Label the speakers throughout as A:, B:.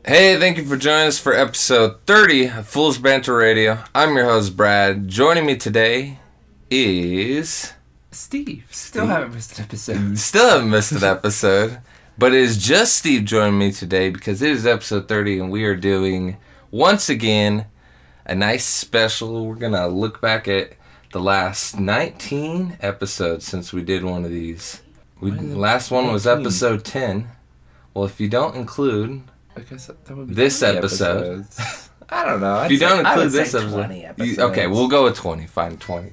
A: Hey, thank you for joining us for episode 30 of Foolish Banter Radio. I'm your host, Brad. Joining me today is...
B: Steve. Still haven't missed an episode.
A: Still haven't missed an episode. But it is just Steve joining me today because it is episode 30 and we are doing, once again, a nice special. We're going to look back at the last 19 episodes since we did one of these. The last one was episode 10. Well, if you don't include...
B: I guess that would be
A: this episode.
B: I don't know.
A: If you don't include this episode.
B: 20 episodes.
A: Okay, we'll go with 20. Fine, 20.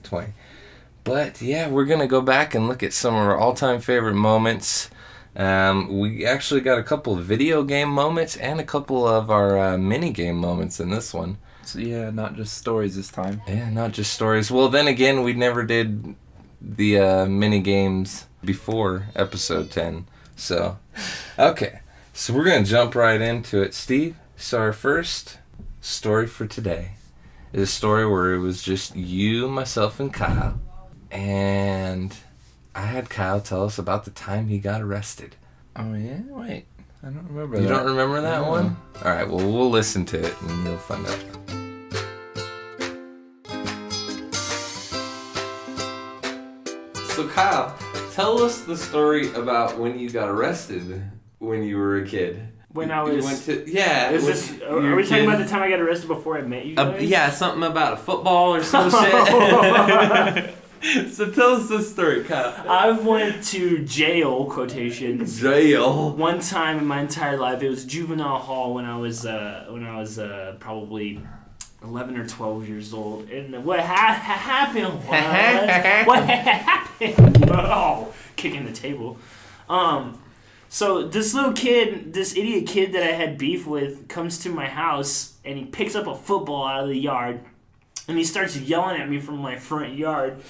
A: But yeah, we're going to go back and look at some of our all-time favorite moments. We actually got a couple of video game moments and a couple of our mini game moments in this one.
B: So yeah, not just stories this time.
A: Yeah, not just stories. Well, then again, we never did the mini games before episode 10. So, okay. So we're going to jump right into it. Steve, so our first story for today is a story where it was just you, myself, and Kyle. And I had Kyle tell us about the time he got arrested.
B: Oh yeah? Wait. I don't remember
A: You
B: that.
A: don't remember that one? Alright, well, we'll listen to it and you'll find out. So Kyle, tell us the story about when you got arrested when you were a kid.
C: When I was...
A: You went to... Yeah.
C: Are we talking about the time I got arrested before I met you guys?
A: Yeah, something about a football or some shit. So tell us this story, Kyle.
C: I went to jail, quotations.
A: Jail?
C: One time in my entire life. It was juvenile hall when I was probably 11 or 12 years old. And what happened was... what happened? Oh, kicking the table. So this little kid, this idiot kid that I had beef with, comes to my house and he picks up a football out of the yard and he starts yelling at me from my front yard,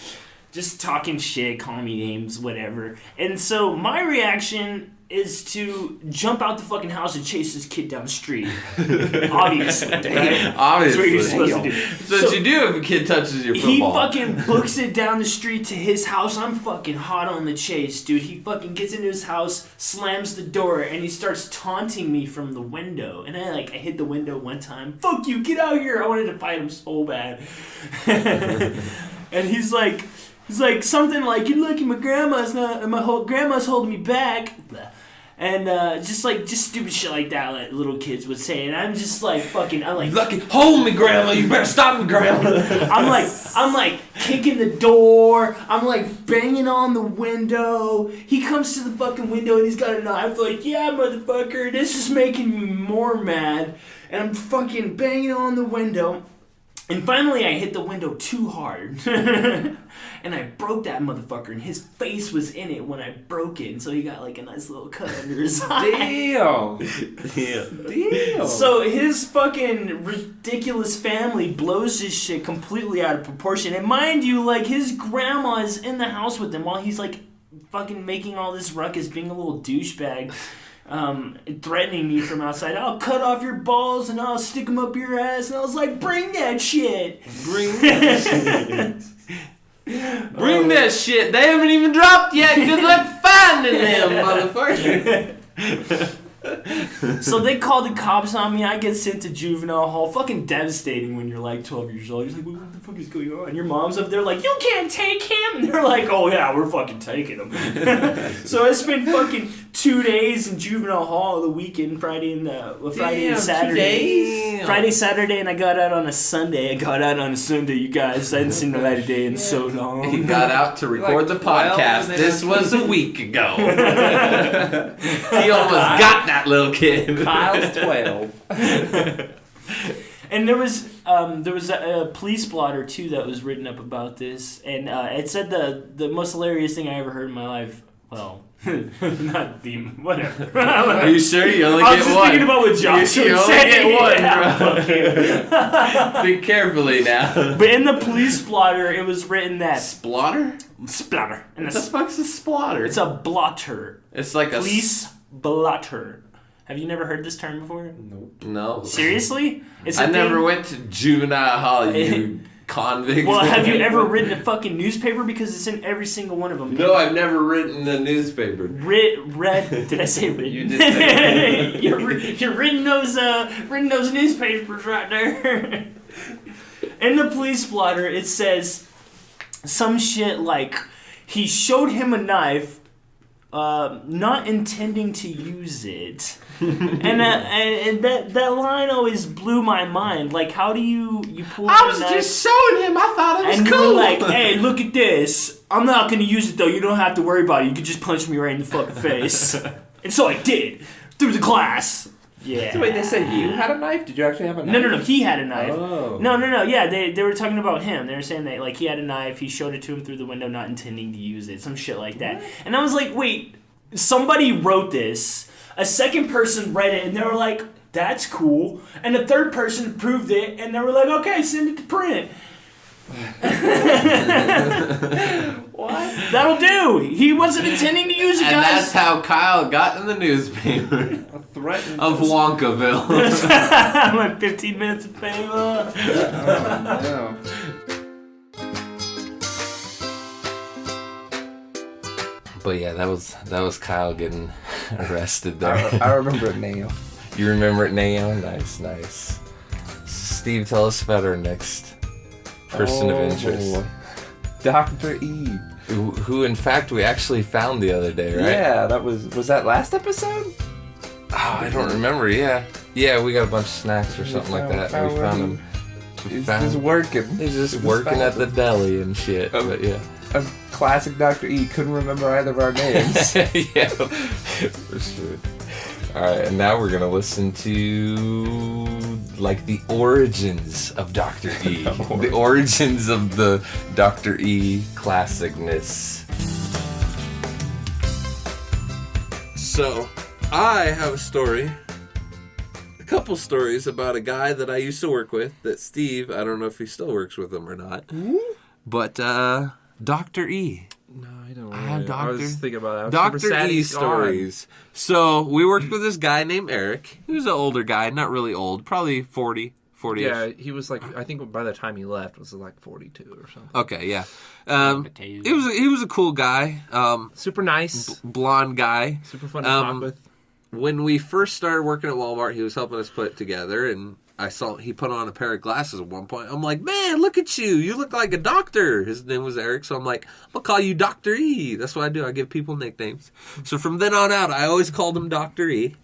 C: just talking shit, calling me names, whatever. And so my reaction is to jump out the fucking house and chase this kid down the street. Obviously. Right?
A: Obviously.
C: That's what you're supposed to do.
A: So what you do if a kid touches your football?
C: He fucking books it down the street to his house. I'm fucking hot on the chase, dude. He fucking gets into his house, slams the door, and he starts taunting me from the window. And I hit the window one time. Fuck you, get out here. I wanted to fight him so bad. And he's like something like, you're lucky my grandma's holding me back. And just stupid shit like that, like little kids would say, and I'm just like fucking, I'm like,
A: lucky, hold me, grandma. You better stop me, grandma.
C: I'm like kicking the door. I'm like banging on the window. He comes to the fucking window and he's got a knife. Like, yeah, motherfucker, this is making me more mad. And I'm fucking banging on the window. And finally, I hit the window too hard. And I broke that motherfucker, and his face was in it when I broke it. And so he got like a nice little cut under his eye.
A: Damn.
C: So his fucking ridiculous family blows his shit completely out of proportion. And mind you, like, his grandma is in the house with him while he's like fucking making all this ruckus, being a little douchebag. Threatening me from outside. I'll cut off your balls and I'll stick them up your ass. And I was like, bring that shit.
A: Bring that shit. They haven't even dropped yet. Good luck finding them, motherfucker.
C: So they called the cops on me. I get sent to juvenile hall. Fucking devastating when you're like 12 years old. You're like, what the fuck is going on? And your mom's up there like, you can't take him. And they're like, oh yeah, we're fucking taking him. So I spent fucking 2 days in juvenile hall the weekend, Friday and Saturday. Friday, Saturday, and I got out on a Sunday. You guys. I hadn't seen the light of day in so long.
A: He got out to record the podcast. This was a week ago. He almost got that little kid.
B: Kyle's 12.
C: And there was a police blotter too that was written up about this, and it said the most hilarious thing I ever heard in my life. Well, not the whatever.
A: Are you sure you only get one?
C: I was just thinking about what Josh
A: you
C: would say.
A: Only get one, bro. Think carefully now.
C: But in the police blotter, it was written that
A: Splotter.
C: And
A: What the fuck's a splotter?
C: It's a blotter.
A: It's like
C: police blotter. Have you never heard this term before?
A: Nope. No.
C: Seriously?
A: I never went to juvenile hall, you convict.
C: Well, have you ever written a fucking newspaper? Because it's in every single one of them.
A: No, I've never written a newspaper.
C: Read. Did I say written?
A: You did say
C: You're reading those newspapers right there. In the police blotter, it says some shit like he showed him a knife, not intending to use it, and that line always blew my mind. Like, how do you pull?
A: I was just showing him. I thought it was
C: and
A: cool.
C: you were like, hey, look at this. I'm not gonna use it though. You don't have to worry about it. You can just punch me right in the fucking face. And so I did through the glass. Yeah.
B: So wait, they said you had a knife? Did you actually have a knife?
C: No. He had a knife.
B: Oh.
C: No. Yeah, they were talking about him. They were saying that like he had a knife. He showed it to him through the window, not intending to use it. Some shit like that. And I was like, wait, somebody wrote this. A second person read it, and they were like, that's cool. And a third person proved it, and they were like, okay, send it to print.
B: What?
C: That'll do. He wasn't intending to use it,
A: And
C: guys.
A: that's how Kyle got in the newspaper
B: A threatened
A: of Wonkaville.
C: My 15 minutes of fame.
B: No.
A: But yeah, that was Kyle getting arrested there.
B: I remember it now.
A: You remember it, Nao? Nice. Steve, tell us about our next person of interest.
B: Dr. E.
A: Who in fact we actually found the other day, right?
B: Yeah, that was that last episode?
A: Oh, I don't remember. Yeah, we got a bunch of snacks or something like that. And we found him.
B: He's just working.
A: He's just working at the deli and shit. But yeah.
B: A classic Dr. E. Couldn't remember either of our names.
A: Yeah, for sure. Alright, and now we're gonna listen to like the origins of Dr. E. The origins of the Dr. E classicness. So, I have a couple stories about a guy that I used to work with, that Steve, I don't know if he still works with him or not, but Dr. E.
B: No, I don't.
A: I have
B: I was thinking about that.
A: Dr. E stories. So we worked with this guy named Eric. He was an older guy, not really old, probably 40.
B: Yeah, he was like, I think by the time he left was like 42 or something.
A: Okay, yeah. He was a cool guy.
B: Super nice,
A: Blonde guy.
B: super fun to talk with.
A: When we first started working at Walmart, he was helping us put it together, and I saw he put on a pair of glasses at one point. I'm like, man, look at you. You look like a doctor. His name was Eric, so I'm like, I'll call you Dr. E. That's what I do. I give people nicknames. So from then on out, I always called him Dr. E.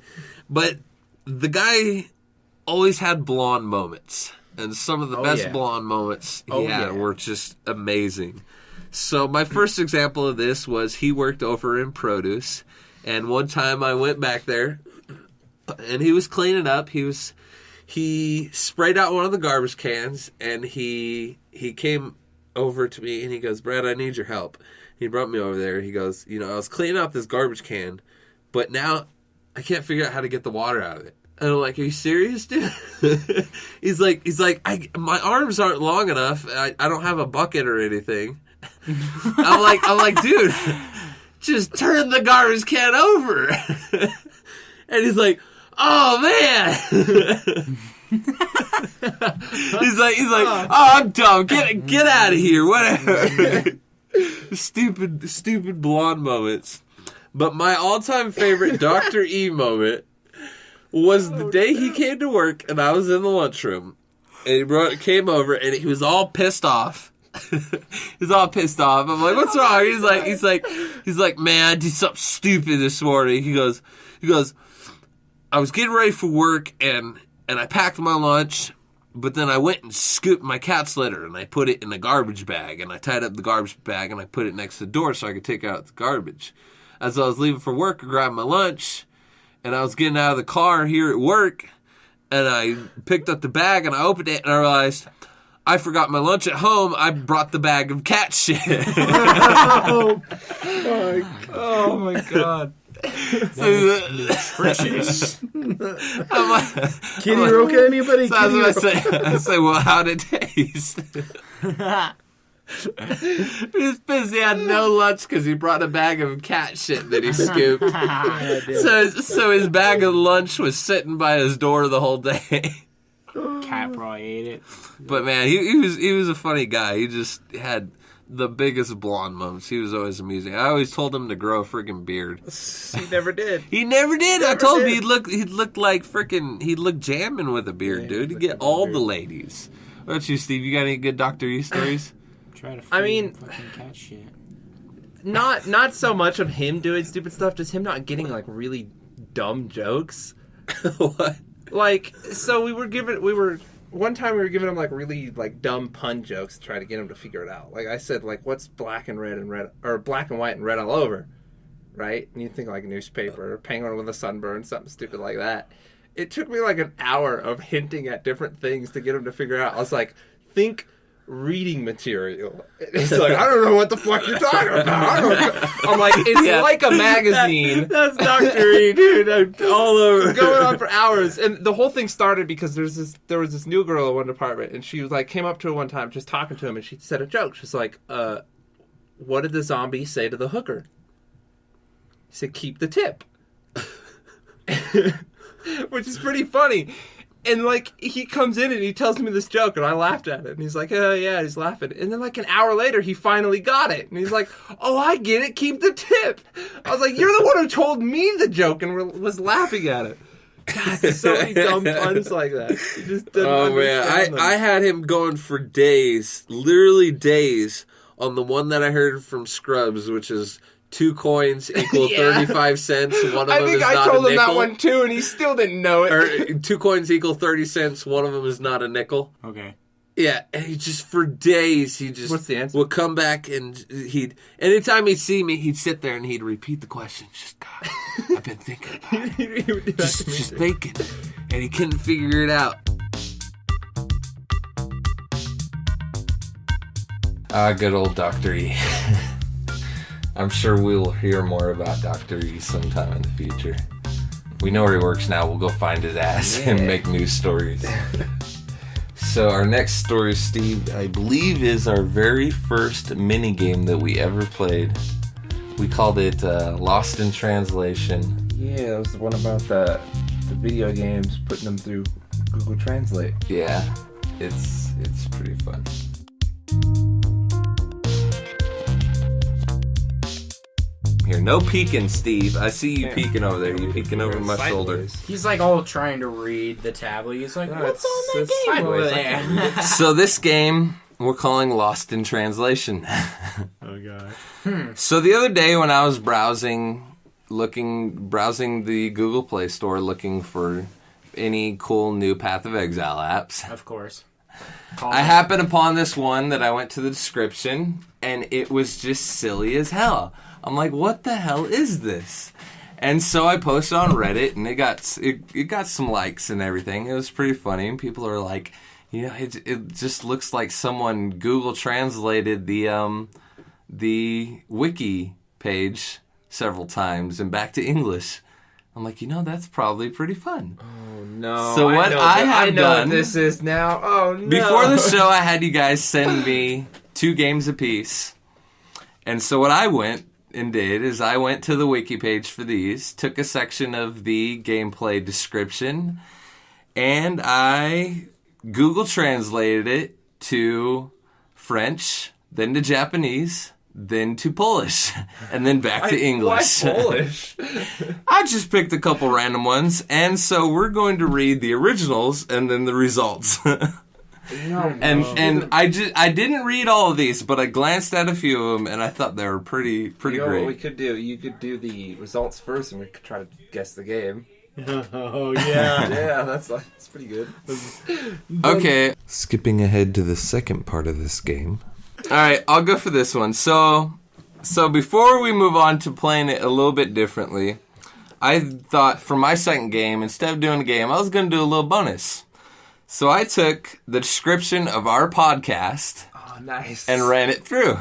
A: But the guy always had blonde moments. And some of the best blonde moments he had were just amazing. So my first example of this was he worked over in produce. And one time I went back there, and he was cleaning up. He sprayed out one of the garbage cans, and he came over to me, and he goes, Brad, I need your help. He brought me over there. He goes, I was cleaning up this garbage can, but now I can't figure out how to get the water out of it. And I'm like, are you serious, dude? He's like, my arms aren't long enough. I don't have a bucket or anything. I'm like, dude, just turn the garbage can over. And he's like, oh man. he's like, oh, I'm dumb. Get out of here. Whatever. Stupid blonde moments. But my all-time favorite Dr. E moment was the day he came to work and I was in the lunchroom. And he came over and he was all pissed off. He's all pissed off. I'm like, what's wrong? He's like, man, I did something stupid this morning. He goes, I was getting ready for work and I packed my lunch, but then I went and scooped my cat's litter and I put it in a garbage bag and I tied up the garbage bag and I put it next to the door so I could take out the garbage. As I was leaving for work, I grabbed my lunch and I was getting out of the car here at work and I picked up the bag and I opened it and I realized I forgot my lunch at home. I brought the bag of cat shit.
B: Oh my god.
C: Nutritious.
B: Kitty Roca, anybody?
A: So I say, well, how'd it taste? He was pissed he had no lunch because he brought a bag of cat shit that he scooped. So his bag of lunch was sitting by his door the whole day.
D: Cat probably ate it.
A: But man, he was a funny guy. He just had the biggest blonde moments. He was always amusing. I always told him to grow a freaking beard.
B: He never did.
A: He never did. I
B: Never
A: told him
B: did.
A: he'd look like he'd look jamming with a beard, dude. He'd get all the ladies. What about you, Steve? You got any good Dr. E stories?
D: Try to
B: I mean-
D: fucking cat shit.
B: Not so much of him doing stupid stuff, just him not getting like really dumb jokes.
A: What?
B: Like, so one time we were giving him like really like dumb pun jokes to try to get him to figure it out. Like I said, like what's black and red or black and white and red all over, right? And you think like newspaper, penguin with a sunburn, something stupid like that. It took me like an hour of hinting at different things to get him to figure out. I was like, think reading material. He's like, I don't know what the fuck you're talking about. I don't know. I'm like, it's like a magazine.
A: That's Dr. E, dude. I'm all over.
B: Going on for hours, and the whole thing started because there was this new girl in one department, and she was like came up to him one time just talking to him, and she said a joke. She's like, what did the zombie say to the hooker? He said, keep the tip. Which is pretty funny. And, like, he comes in and he tells me this joke, and I laughed at it. And he's like, oh, yeah, he's laughing. And then, like, an hour later, he finally got it. And he's like, oh, I get it. Keep the tip. I was like, you're the one who told me the joke and was laughing at it. God, there's so many dumb puns like that. He just doesn't understand them.
A: I had him going for days, literally days, on the one that I heard from Scrubs, which is 2 coins equal 35 cents. One of them is not a nickel.
B: I told him that one too, and he still didn't know it.
A: Or 2 coins equal 30 cents. One of them is not a nickel.
D: Okay.
A: Yeah, and he just, for days, he just
B: What's the answer?
A: would come back and anytime he'd see me, he'd sit there and he'd repeat the question. Just, God, I've been thinking about it.
B: He would do that to me
A: Just
B: too.
A: thinking. And he couldn't figure it out. Good old Dr. E. I'm sure we'll hear more about Dr. E sometime in the future. We know where he works now. We'll go find his ass and make news stories. So our next story, Steve, I believe is our very first mini game that we ever played. We called it Lost in Translation.
B: Yeah, that was the one about the video games, putting them through Google Translate.
A: Yeah, it's pretty fun. Here, no peeking, Steve. I see you peeking over there. You peeking over my shoulder.
D: He's like all trying to read the tablet. He's like,
B: No,
D: what's on that
B: it's
D: game over
B: sideways.
D: there?
A: So this game we're calling Lost in Translation.
D: Oh, God.
A: So the other day when I was browsing the Google Play Store looking for any cool new Path of Exile apps,
D: Of course.
A: I happened upon this one that I went to the description, and it was just silly as hell. I'm like, what the hell is this? And so I posted on Reddit, and it got some likes and everything. It was pretty funny, and people are like, you know, it just looks like someone Google translated the wiki page several times and back to English. I'm like, you know, that's probably pretty fun.
B: Oh no!
A: So what I
B: know
A: done-
B: what this is now. Oh no!
A: Before the show, I had you guys send me 2 games apiece. And so what I went and did is I went to the wiki page for these, took a section of the gameplay description, and I Google translated it to French, then to Japanese, then to Polish, and then back to English.
B: Why Polish?
A: I just picked a couple random ones, and so we're going to read the originals and then the results. And I didn't read all of these, but I glanced at a few of them, and I thought they were pretty
B: You know
A: great.
B: what we could do? You could do the results first, and we could try to guess the game.
D: Oh, yeah.
B: Yeah, that's pretty good.
A: Okay, skipping ahead to the second part of this game. All right, I'll go for this one. So before we move on to playing it a little bit differently, I thought for my second game, instead of doing a game, I was going to do a little bonus. So I took the description of our podcast
B: Oh, nice.
A: and ran it through.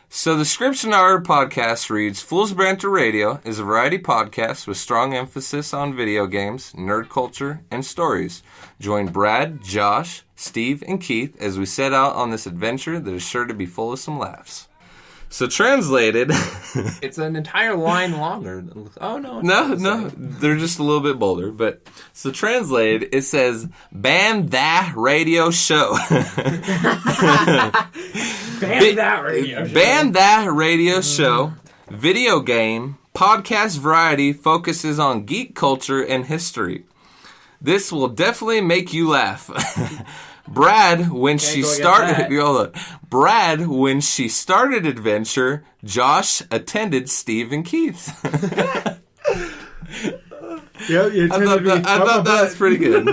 A: So the description of our podcast reads, Fool's Banter Radio is a variety podcast with strong emphasis on video games, nerd culture, and stories. Join Brad, Josh, Steve, and Keith as we set out on this adventure that is sure to be full of some laughs. So translated,
B: It's an entire line longer. Oh no! it's
A: no,
B: not the
A: no,
B: same.
A: they're just a little bit bolder. But so translated, it says "ban that radio show."
C: Ban that radio show.
A: Ban that radio show. Video game podcast variety focuses on geek culture and history. This will definitely make you laugh. Brad, when she
D: go against
A: started,
D: that.
A: hold on. Brad, when she started Adventure, Josh attended Steve and Keith.
D: Yep,
A: I thought that was pretty good.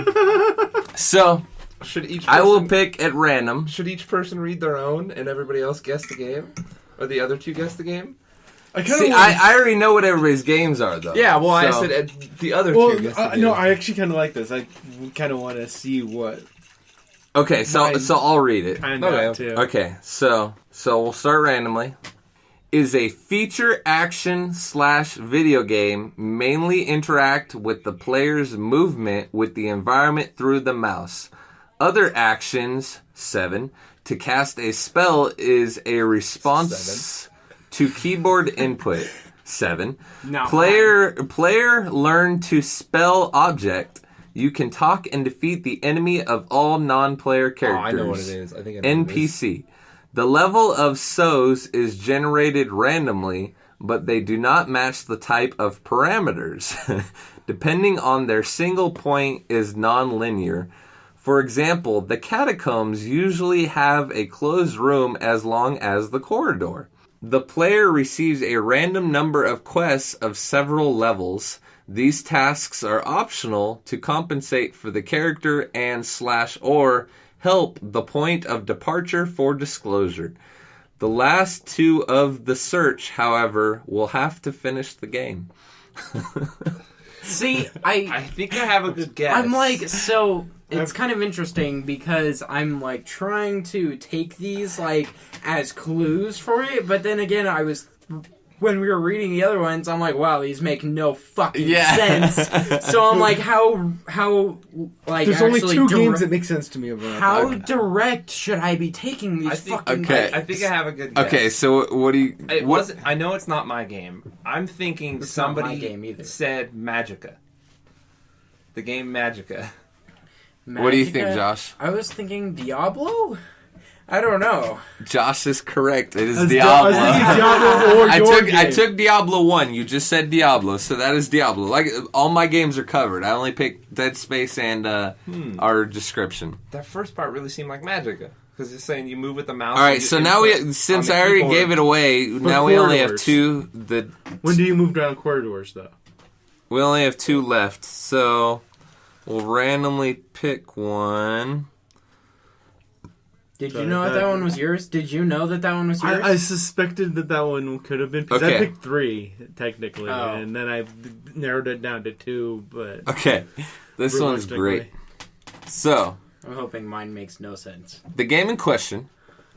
A: So
B: Should each
A: I will
B: person-
A: pick at random.
B: Should each person read their own and everybody else guess the game, or the other two guess the game?
A: See, I already know what everybody's games are, though.
B: Yeah. Well, I
A: So-
B: said the other
E: Well,
B: two guess the game.
E: no, I actually kind of like this. I kind of want to see what
A: Okay, so
E: Mine-
A: I'll read it.
E: kind
B: Okay.
E: of too.
A: Okay, so we'll start randomly. Is a feature action / video game mainly interact with the player's movement with the environment through the mouse. Other actions 7 to cast a spell is a response to keyboard input 7.
C: No.
A: Player learn to spell object. You can talk and defeat the enemy of all non-player
B: Oh,
A: characters.
B: I know what it is. I think I know what it is.
A: NPC. The level of SOs is generated randomly, but they do not match the type of parameters. Depending on their single point is non-linear. For example, the catacombs usually have a closed room as long as the corridor. The player receives a random number of quests of several levels. These tasks are optional to compensate for the character and / or help the point of departure for disclosure. The last 2 of the search, however, will have to finish the game.
C: See,
B: I think I have a good guess.
C: I'm like, so it's kind of interesting because I'm like trying to take these like as clues for it, but then again, when we were reading the other ones, I'm like, wow, these make no fucking sense. So I'm like, how like
E: There's only
C: actually
E: 2 games that make sense to me. About
C: how
E: that.
C: direct should I be taking these
B: I think-
C: fucking?
A: Okay.
B: I think I have a good guess.
A: Okay, so what do you...
B: It
A: what,
B: wasn't. I know it's not my game. I'm thinking
C: It's not my
B: somebody
C: game either.
B: said Magica. The game Magica.
A: what do you think,
C: Magica?
A: Josh?
C: I was thinking Diablo. I don't know.
A: Josh is correct. It is
E: I was
A: Diablo.
E: thinking Diablo or your
A: I
E: game.
A: took Diablo 1. You just said Diablo, so that is Diablo. Like all my games are covered. I only picked Dead Space and our description.
B: That first part really seemed like Magica because it's saying you move with the mouse.
A: All right,
B: and you
A: so now
B: input
A: since
B: on the
A: I already
B: keyboard.
A: gave it away, now we only have
E: corridors.
A: 2.
E: When do you move down corridors, though?
A: We only have 2 left, so we'll randomly pick one.
C: Did you know that one was yours? Did you know that one was yours?
E: I suspected that one could have been because
A: Okay.
E: I picked 3 technically,
C: Oh.
E: and then I narrowed it down to 2. But
A: Okay, this one's great. So
C: I'm hoping mine makes no sense.
A: the game in question,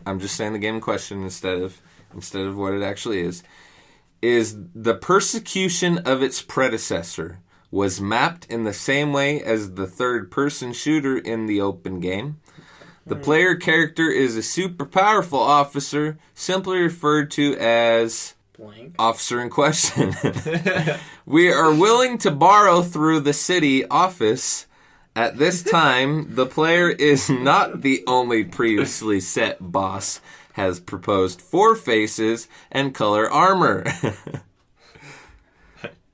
A: I'm just saying the game in question instead of what it actually is the persecution of its predecessor was mapped in the same way as the third-person shooter in the open game. The player character is a super powerful officer, simply referred to as
C: Blank.
A: officer in question. We are willing to borrow through the city office. At this time, the player is not the only previously set boss, has proposed 4 faces and color armor.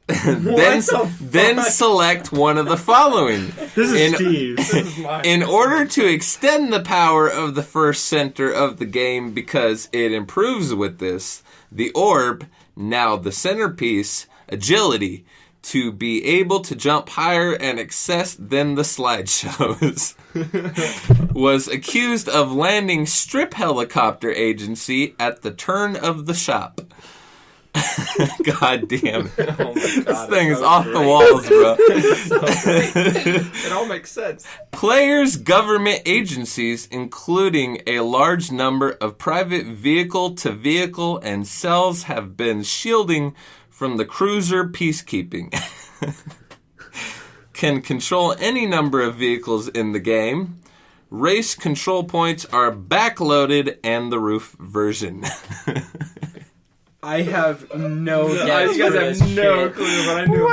A: then select one of the following.
E: this is Steve.
B: This is mine.
A: In order to extend the power of the first center of the game because it improves with this, the orb, now the centerpiece, agility, to be able to jump higher and access than the slideshows, was accused of landing strip helicopter agency at the turn of the shop. God damn it.
B: Oh my God,
A: This thing
B: it
A: is
B: sounds
A: off
B: great.
A: the walls, bro.
B: It all makes sense.
A: Players' government agencies, including a large number of private vehicle-to-vehicle and cells, have been shielding from the cruiser peacekeeping. Can control any number of vehicles in the game. Race control points are backloaded and the roof version.
D: I have no
B: You
D: guess
B: guys
D: for
B: have
D: this
B: no
D: shit.
B: clue, but I knew.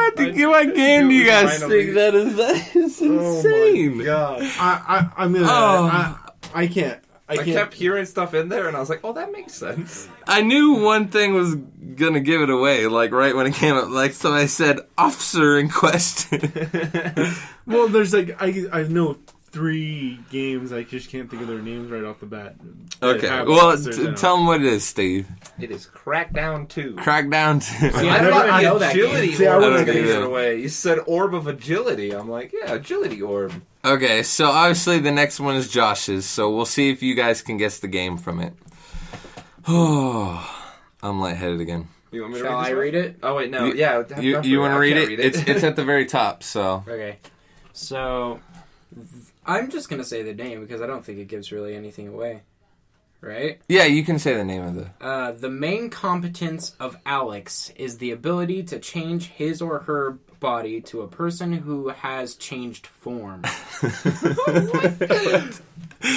A: What game do you guys think that is? That is insane.
E: Oh my god. I'm gonna. I can't.
B: I kept hearing stuff in there, and I was like, "Oh, that makes sense."
A: I knew one thing was gonna give it away, like right when it came up. Like, so I said, "Officer in question."
E: Well, there's like I know 3 games. I just can't think of their names right off the bat.
A: Okay,
E: Have
A: well,
E: officers in them.
A: tell them what it is, Steve.
B: It is Crackdown 2.
A: Crackdown 2.
D: See,
B: I
D: never
B: thought
D: know
B: the
D: that
B: agility
D: game.
E: See, I
B: orb was
E: wouldn't
B: going to
A: get
B: give
A: it.
B: it away. You said orb of agility. I'm like, yeah, agility orb.
A: Okay, so obviously the next one is Josh's, so we'll see if you guys can guess the game from it. Oh, I'm lightheaded again.
B: You want me to
D: Shall I read it?
B: Oh wait, no.
A: You-
B: Yeah,
A: You want to read
B: can't
A: it? It's at the very top, so.
D: Okay. So, I'm just going to say the name because I don't think it gives really anything away. Right?
A: Yeah, you can say the name of the...
D: The main competence of Alex is the ability to change his or her body to a person who has changed form.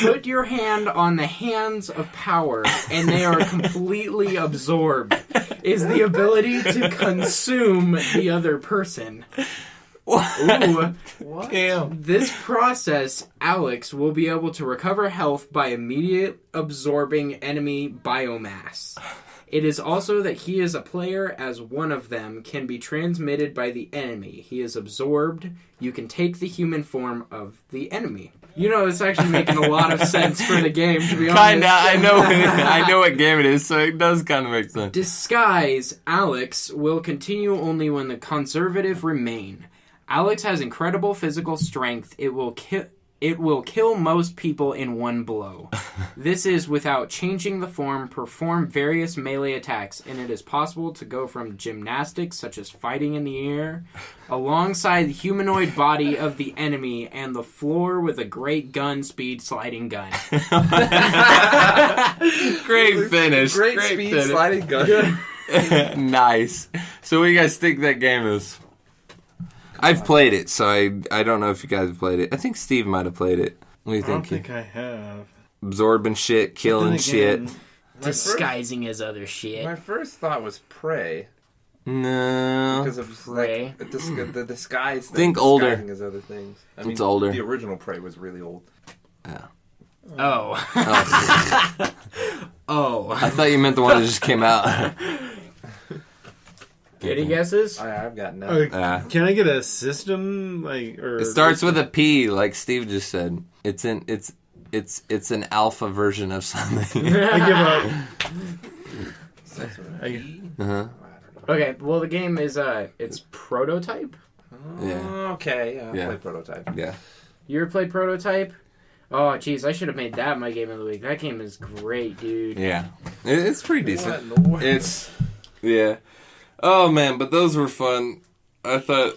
D: Put your hand on the hands of power, and they are completely absorbed. Is the ability to consume the other person. Ooh.
A: Damn.
D: This process, Alex will be able to recover health by immediate absorbing enemy biomass. It is also that he is a player as one of them can be transmitted by the enemy. He is absorbed. You can take the human form of the enemy. You know, it's actually making a lot of sense for the game, to be honest.
A: Kinda, I know what game it is, so it does kind of make sense.
D: Disguise, Alex, will continue only when the conservative remain. Alex has incredible physical strength. It will kill most people in one blow. This is without changing the form, perform various melee attacks, and it is possible to go from gymnastics, such as fighting in the air, alongside the humanoid body of the enemy and the floor with a great gun speed sliding gun.
A: Great finish.
B: Great speed
A: finish.
B: sliding gun.
A: Nice. So what do you guys think that game is? I've played it, so I don't know if you guys have played it. I think Steve might have played it. What do you
E: I don't
A: think?
E: think I have.
A: Absorbing shit, killing shit.
D: Disguising his other shit.
B: My first thought was Prey.
A: No.
B: Because of
D: Prey.
B: like, the disguise thing.
A: Think older.
B: Disguising his other things. I mean,
A: It's older.
B: The original Prey was really old.
A: Yeah.
D: Oh.
A: Oh.
D: Oh.
A: I thought you meant the one that just came out.
D: Any guesses?
B: I've got none.
E: Can I get a system or?
A: It starts with a P, like Steve just said. It's an alpha version of something.
E: I give up.
A: Uh-huh.
D: Okay, well the game is it's Prototype.
A: Yeah.
B: Okay, I
A: Yeah.
B: played Prototype.
A: Yeah.
D: You ever played Prototype? Oh, jeez, I should have made that my game of the week. That game is great, dude.
A: Yeah. It's pretty decent.
B: What in the world?
A: Yeah. Oh man, but those were fun. I thought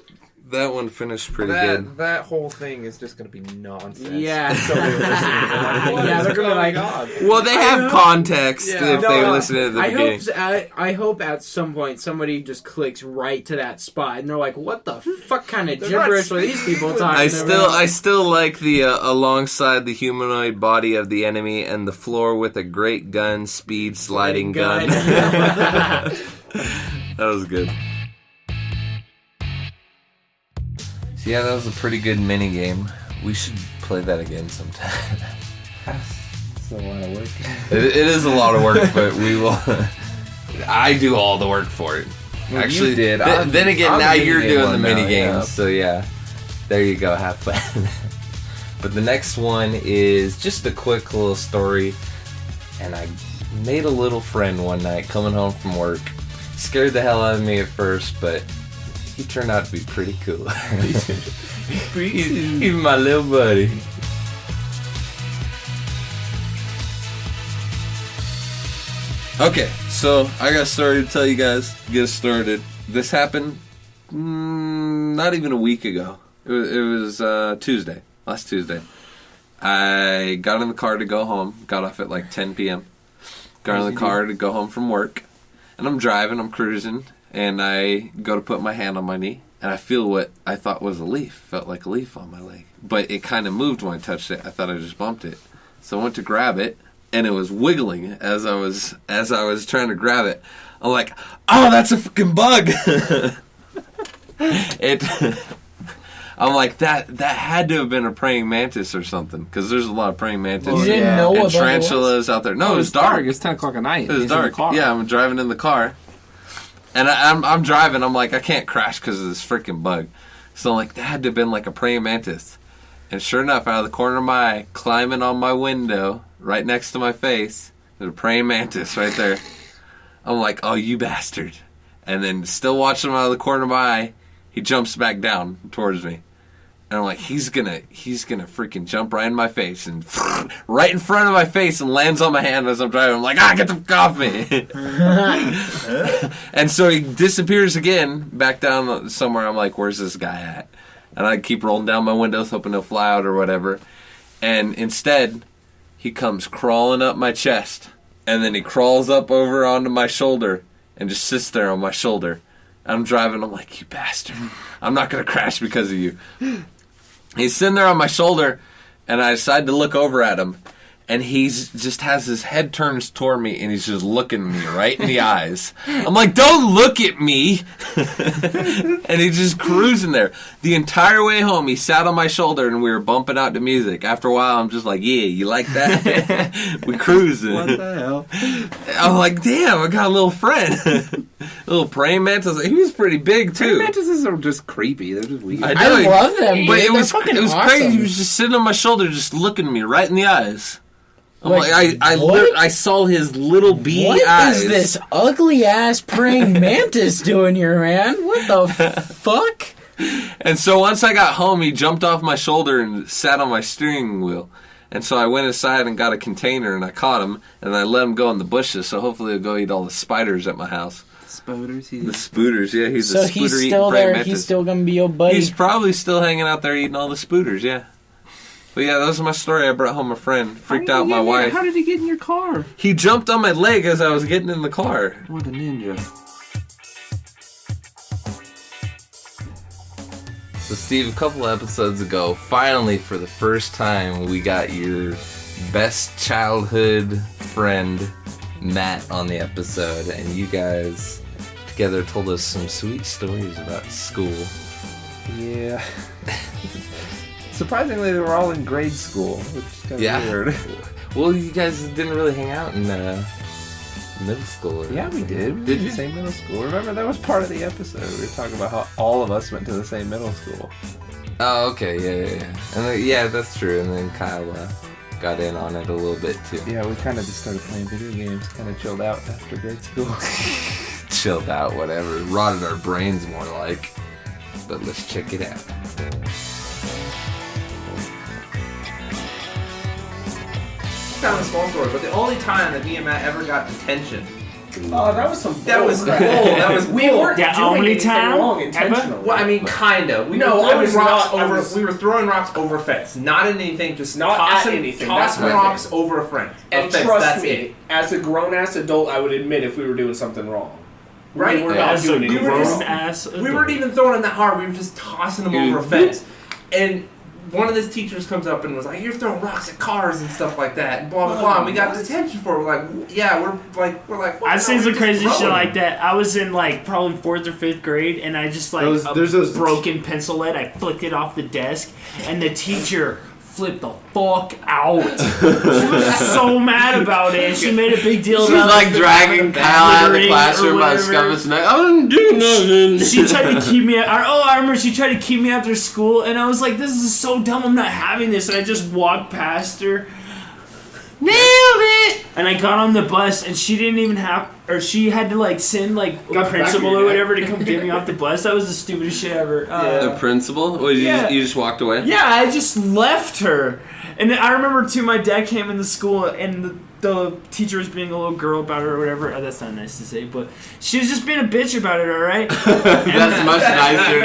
A: that one finished pretty good.
B: That whole thing is just going to be nonsense.
D: Yeah.
B: So
D: Yeah, they're gonna be like,
A: Well, they have context
B: Yeah.
A: if they listen to the beginning.
D: I hope at some point somebody just clicks right to that spot and they're like, "What the fuck kind of
B: They're not
D: gibberish are these people talking
A: I still like the alongside the humanoid body of the enemy and the floor with a great gun, speed sliding gun. That was good. So yeah, that was a pretty good mini game. We should play that again sometime.
E: It's a lot of work.
A: It is a lot of work, but we will. I do all the work for it.
B: Well,
A: Actually,
B: you did.
A: Then again,
B: I'm
A: now
B: the
A: you're
B: minigame
A: doing the
B: one now,
A: mini games,
B: yeah.
A: so yeah. There you go. Have fun. But the next one is just a quick little story, and I made a little friend one night coming home from work. Scared the hell out of me at first, but he turned out to be pretty cool. He's my little buddy. Okay, so I got a story to tell you guys. Get us started. This happened not even a week ago. It was Tuesday, last Tuesday. I got in the car to go home. Got off at like 10 p.m. Got in the car to go home from work. And I'm driving, I'm cruising, and I go to put my hand on my knee, and I feel what I thought was a leaf. Felt like a leaf on my leg. But it kind of moved when I touched it. I thought I just bumped it. So I went to grab it, and it was wiggling as I was trying to grab it. I'm like, oh, that's a fucking bug. I'm like, that had to have been a praying mantis or something, because there's a lot of praying mantis
F: You didn't know
A: and
F: what bug it was?
A: tarantulas out there. No, it was dark.
E: It's 10 o'clock at night.
A: It was
E: He's in the
A: dark.
E: car.
A: Yeah, I'm driving in the car, and I'm driving. I'm like, I can't crash because of this freaking bug. So I'm like, that had to have been like a praying mantis. And sure enough, out of the corner of my eye, climbing on my window, right next to my face, there's a praying mantis right there. I'm like, oh, you bastard. And then still watching him out of the corner of my eye, he jumps back down towards me. And I'm like, he's gonna freaking jump right in my face and right in front of my face and lands on my hand as I'm driving. I'm like, get the fuck off me. And so he disappears again back down somewhere. I'm like, where's this guy at? And I keep rolling down my windows hoping he'll fly out or whatever. And instead, he comes crawling up my chest. And then he crawls up over onto my shoulder and just sits there on my shoulder. I'm driving. I'm like, you bastard. I'm not going to crash because of you. He's sitting there on my shoulder, and I decide to look over at him. And he's just has his head turns toward me, and he's just looking me right in the eyes. I'm like, don't look at me. And he's just cruising there. The entire way home, he sat on my shoulder, and we were bumping out to music. After a while, I'm just like, yeah, you like that? We cruising.
E: What the hell?
A: I'm like, damn, I got a little friend. Little praying mantis. He was pretty big, too.
B: Mantises are just creepy. They're just weird.
A: I
F: I love them,
A: But
F: dude.
A: it was
F: They're fucking
A: crazy.
F: awesome.
A: He was just sitting on my shoulder, just looking at me right in the eyes. I'm
F: Like,
A: like, I saw his little beady
F: What
A: eyes.
F: is this ugly ass praying mantis doing here, man? What the fuck?
A: And so once I got home, he jumped off my shoulder and sat on my steering wheel. And so I went inside and got a container and I caught him and I let him go in the bushes. So hopefully he'll go eat all the spiders at my house.
B: Spooters.
A: The spooters, yeah. He's
F: So
A: a spooter
F: he's
A: eating
F: still
A: praying
F: there.
A: mantis.
F: He's still gonna be your buddy.
A: He's probably still hanging out there eating all the spooters, yeah. But yeah, that was my story. I brought home a friend. Freaked out my wife.
B: How did he get in your car?
A: He jumped on my leg as I was getting in the car.
B: What a ninja.
A: So Steve, a couple episodes ago, finally for the first time, we got your best childhood friend, Matt, on the episode. And you guys together told us some sweet stories about school.
B: Yeah. Surprisingly, they were all in grade school, which is kind of weird.
A: Well, you guys didn't really hang out in middle school. Or
B: Yeah, we did. We
A: Did
B: went to
A: you?
B: the same middle school. Remember, that was part of the episode. We were talking about how all of us went to the same middle school.
A: Oh, okay, yeah. And then, yeah, that's true. And then Kyle got in on it a little bit too.
B: Yeah, we kind of just started playing video games, kind of chilled out after grade school.
A: Chilled out, whatever. Rotted our brains more like. But let's check it out.
B: Kind of a small story, but the only time that me and Matt ever got detention.
F: Oh, that was some.
B: That was bull. That was
F: We
B: bull.
F: weren't
C: The
F: doing
C: only
F: anything
C: time
F: wrong
C: ever?
F: intentionally.
B: Well, I mean, kinda. We
F: No,
B: were
F: I
B: throwing
F: was
B: rocks
F: not- I
B: over.
F: was-
B: We were throwing rocks over a fence, not in anything. Just
G: Not
B: tossing,
G: at anything,
B: Tossing
G: that's my
B: rocks
G: thing.
B: over a fence.
G: And
B: That's
G: trust
B: it.
G: me, as a grown-ass adult, I would admit if we were doing something wrong.
B: Right?
G: We were
B: Yeah.
G: not
C: As a
G: doing anything
C: grown
G: wrong.
C: ass.
B: We weren't even throwing them that hard. We were just tossing them over a fence. And one of the teachers comes up and was like, "You're throwing rocks at cars and stuff like that," and blah blah blah. And we got detention for it. We're like, "Yeah, we're like." What
C: I
B: the
C: seen
B: hell?
C: some
B: We're
C: crazy
B: just
C: shit
B: throwing
C: like that. I was in like probably 4th or 5th grade, and I just like
E: There's those-
C: broken pencil lead. I flicked it off the desk, and the teacher flipped the fuck out. She was so mad about it. And she made a big deal
A: She's
C: about
A: like
C: it.
A: dragging Kyle out of the
C: Or
A: classroom by the
C: whatever.
A: scuff of his neck. I didn't do nothing.
C: She tried to keep me. I remember she tried to keep me after school, and I was like, "This is so dumb. I'm not having this." And I just walked past her. Nailed it! And I got on the bus, and she didn't even have, or she had to like send like a
G: Got the back of
C: principal
G: your
C: or
G: neck.
C: whatever to come get me off the bus. That was the stupidest shit ever.
A: The principal? What,
C: Yeah.
A: you just walked away?
C: Yeah, I just left her. And then I remember too, my dad came in the school and the teacher was being a little girl about it or whatever. Oh, that's not nice to say, but she was just being a bitch about it, alright?
A: That's much nicer.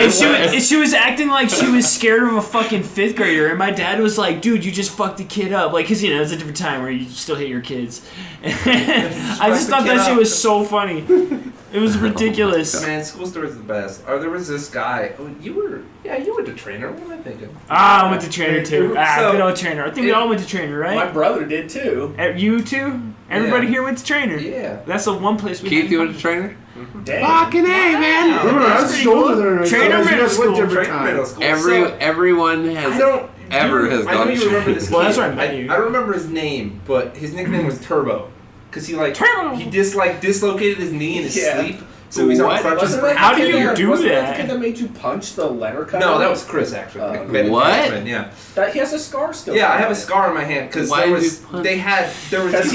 C: And she was acting like she was scared of a fucking 5th grader. And my dad was like, "Dude, you just fucked the kid up." Like, because, you know, it's a different time where you still hate your kids. I just thought that shit was so funny. It was ridiculous.
B: Man, school stories are the best. Oh, there was this guy. Oh, you went to trainer. What am I thinking?
C: Ah, I went to trainer too.
B: So-
C: Good old trainer. I think we all went to trainer,
G: My
C: right?
G: brother did too.
C: You too? Everybody
A: Yeah.
C: here went to trainer.
B: Yeah.
C: That's the one place we.
A: Keith, you went to trainer?
G: Dang.
H: Fucking A, man.
E: Remember, I was
C: pretty
E: older
C: cool.
E: than her.
C: Trainer
E: You
C: middle
E: guys went
C: school.
E: different
B: Trainer middle
E: times.
B: school.
H: Everyone has
B: I don't
H: ever has
B: I
H: gone
B: know
H: to
B: you remember this kid.
C: Well, that's where I met you.
B: I remember his name, but his nickname was Turbo. Because he
C: Turbo!
B: he dislocated his knee in his
G: Yeah.
B: sleep. So he's on
H: What?
B: crutches.
G: Wasn't that
C: How
G: the
C: do
G: kid
C: you
G: that-
C: do
G: wasn't
C: that?
G: the kid that made you punch the letter cut?
B: No, that was Chris actually. Ben
H: What?
B: Kaufman, yeah.
G: That he has a scar still.
B: Yeah, I have a scar on my hand because
H: Why
B: there
H: did
B: was
H: you punch-
G: Because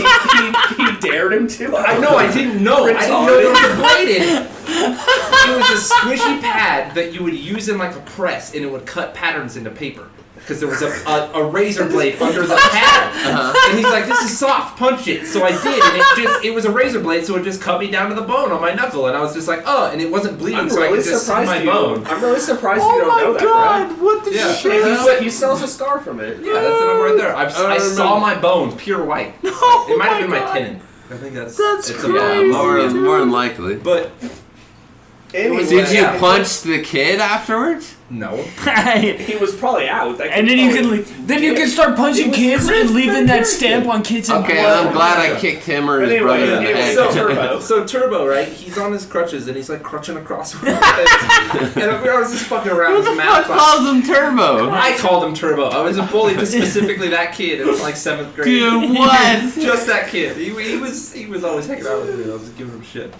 G: he dared him to.
B: I know, I didn't know. I didn't know it was a blade in it. It was a squishy pad that you would use in like a press, and it would cut patterns into paper. Because there was a razor blade under the pad. And he's like, this is soft, punch it. So I did, and it was a razor blade, so it just cut me down to the bone on my knuckle. And I was just like, oh, and it wasn't bleeding,
G: I'm
B: so I
G: really
B: could just see
G: surprised
B: my
G: you.
B: bone.
G: I'm really surprised you don't know that, Brad.
C: What the
B: Yeah.
G: He sells a scar from it.
B: Yeah, that's the number right there. I saw my bones, pure white. It might have been my tendon. I think that's it's
H: Yeah, more than likely.
B: But
G: Anyway,
H: Did you punch the kid afterwards?
B: no.
G: He was probably out. That
C: And
G: kid
C: then you
G: probably-
C: can then you can start punching kids and leaving that stamp on kids. And
H: Okay,
C: blood.
H: I'm glad I kicked him or his
G: Anyway,
H: brother in the
G: anyway,
H: head.
G: so Turbo.
B: So Turbo, right? He's on his crutches and he's like crutching across with it. And I was just fucking around
H: Who
B: with
H: the
B: his
H: fuck
B: math
H: calls him Turbo?
B: I called him Turbo. I was a bully to specifically that kid in like 7th grade.
H: Dude, what?
B: Just that kid. He was always hanging out with me. I was just giving him shit.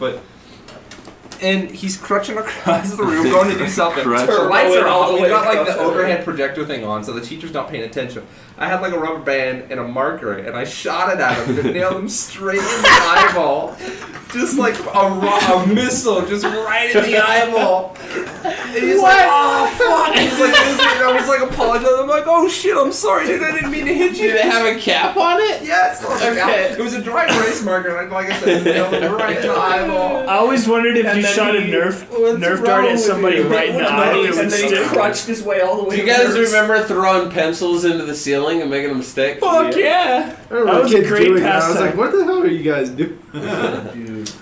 B: And he's crutching across the room, going to do something.
H: Crutching.
B: The lights are
G: All
B: off.
G: the
B: We
G: way
B: got like
G: across
B: the
G: the room.
B: overhead projector thing on, so the teacher's not paying attention. I had like a rubber band and a marker, and I shot it at him and it nailed him straight in the eyeball, just like a missile, just right in the eyeball. And he's like, "Oh fuck!" He's like, and I was like apologizing. I'm like, "Oh shit, I'm sorry, dude. I didn't mean to hit you."
H: Did it have a cap on it?
B: Yes.
H: Okay.
B: It was a dry erase marker, and like I said, it nailed him right in the eyeball.
C: I always wondered if
G: And
C: you
G: then
C: shot a
G: he-
C: Nerf dart at somebody right in the eye. It
G: And
C: would
G: then he
C: stick.
G: crutched his way all the way.
H: Do you
G: to
H: guys
G: yours.
H: remember throwing pencils into the ceiling and making them stick?
C: Fuck yeah!
E: I remember
C: That was a
E: kids
C: great
E: doing that. I was
C: pastime.
E: like, what the hell are you guys doing?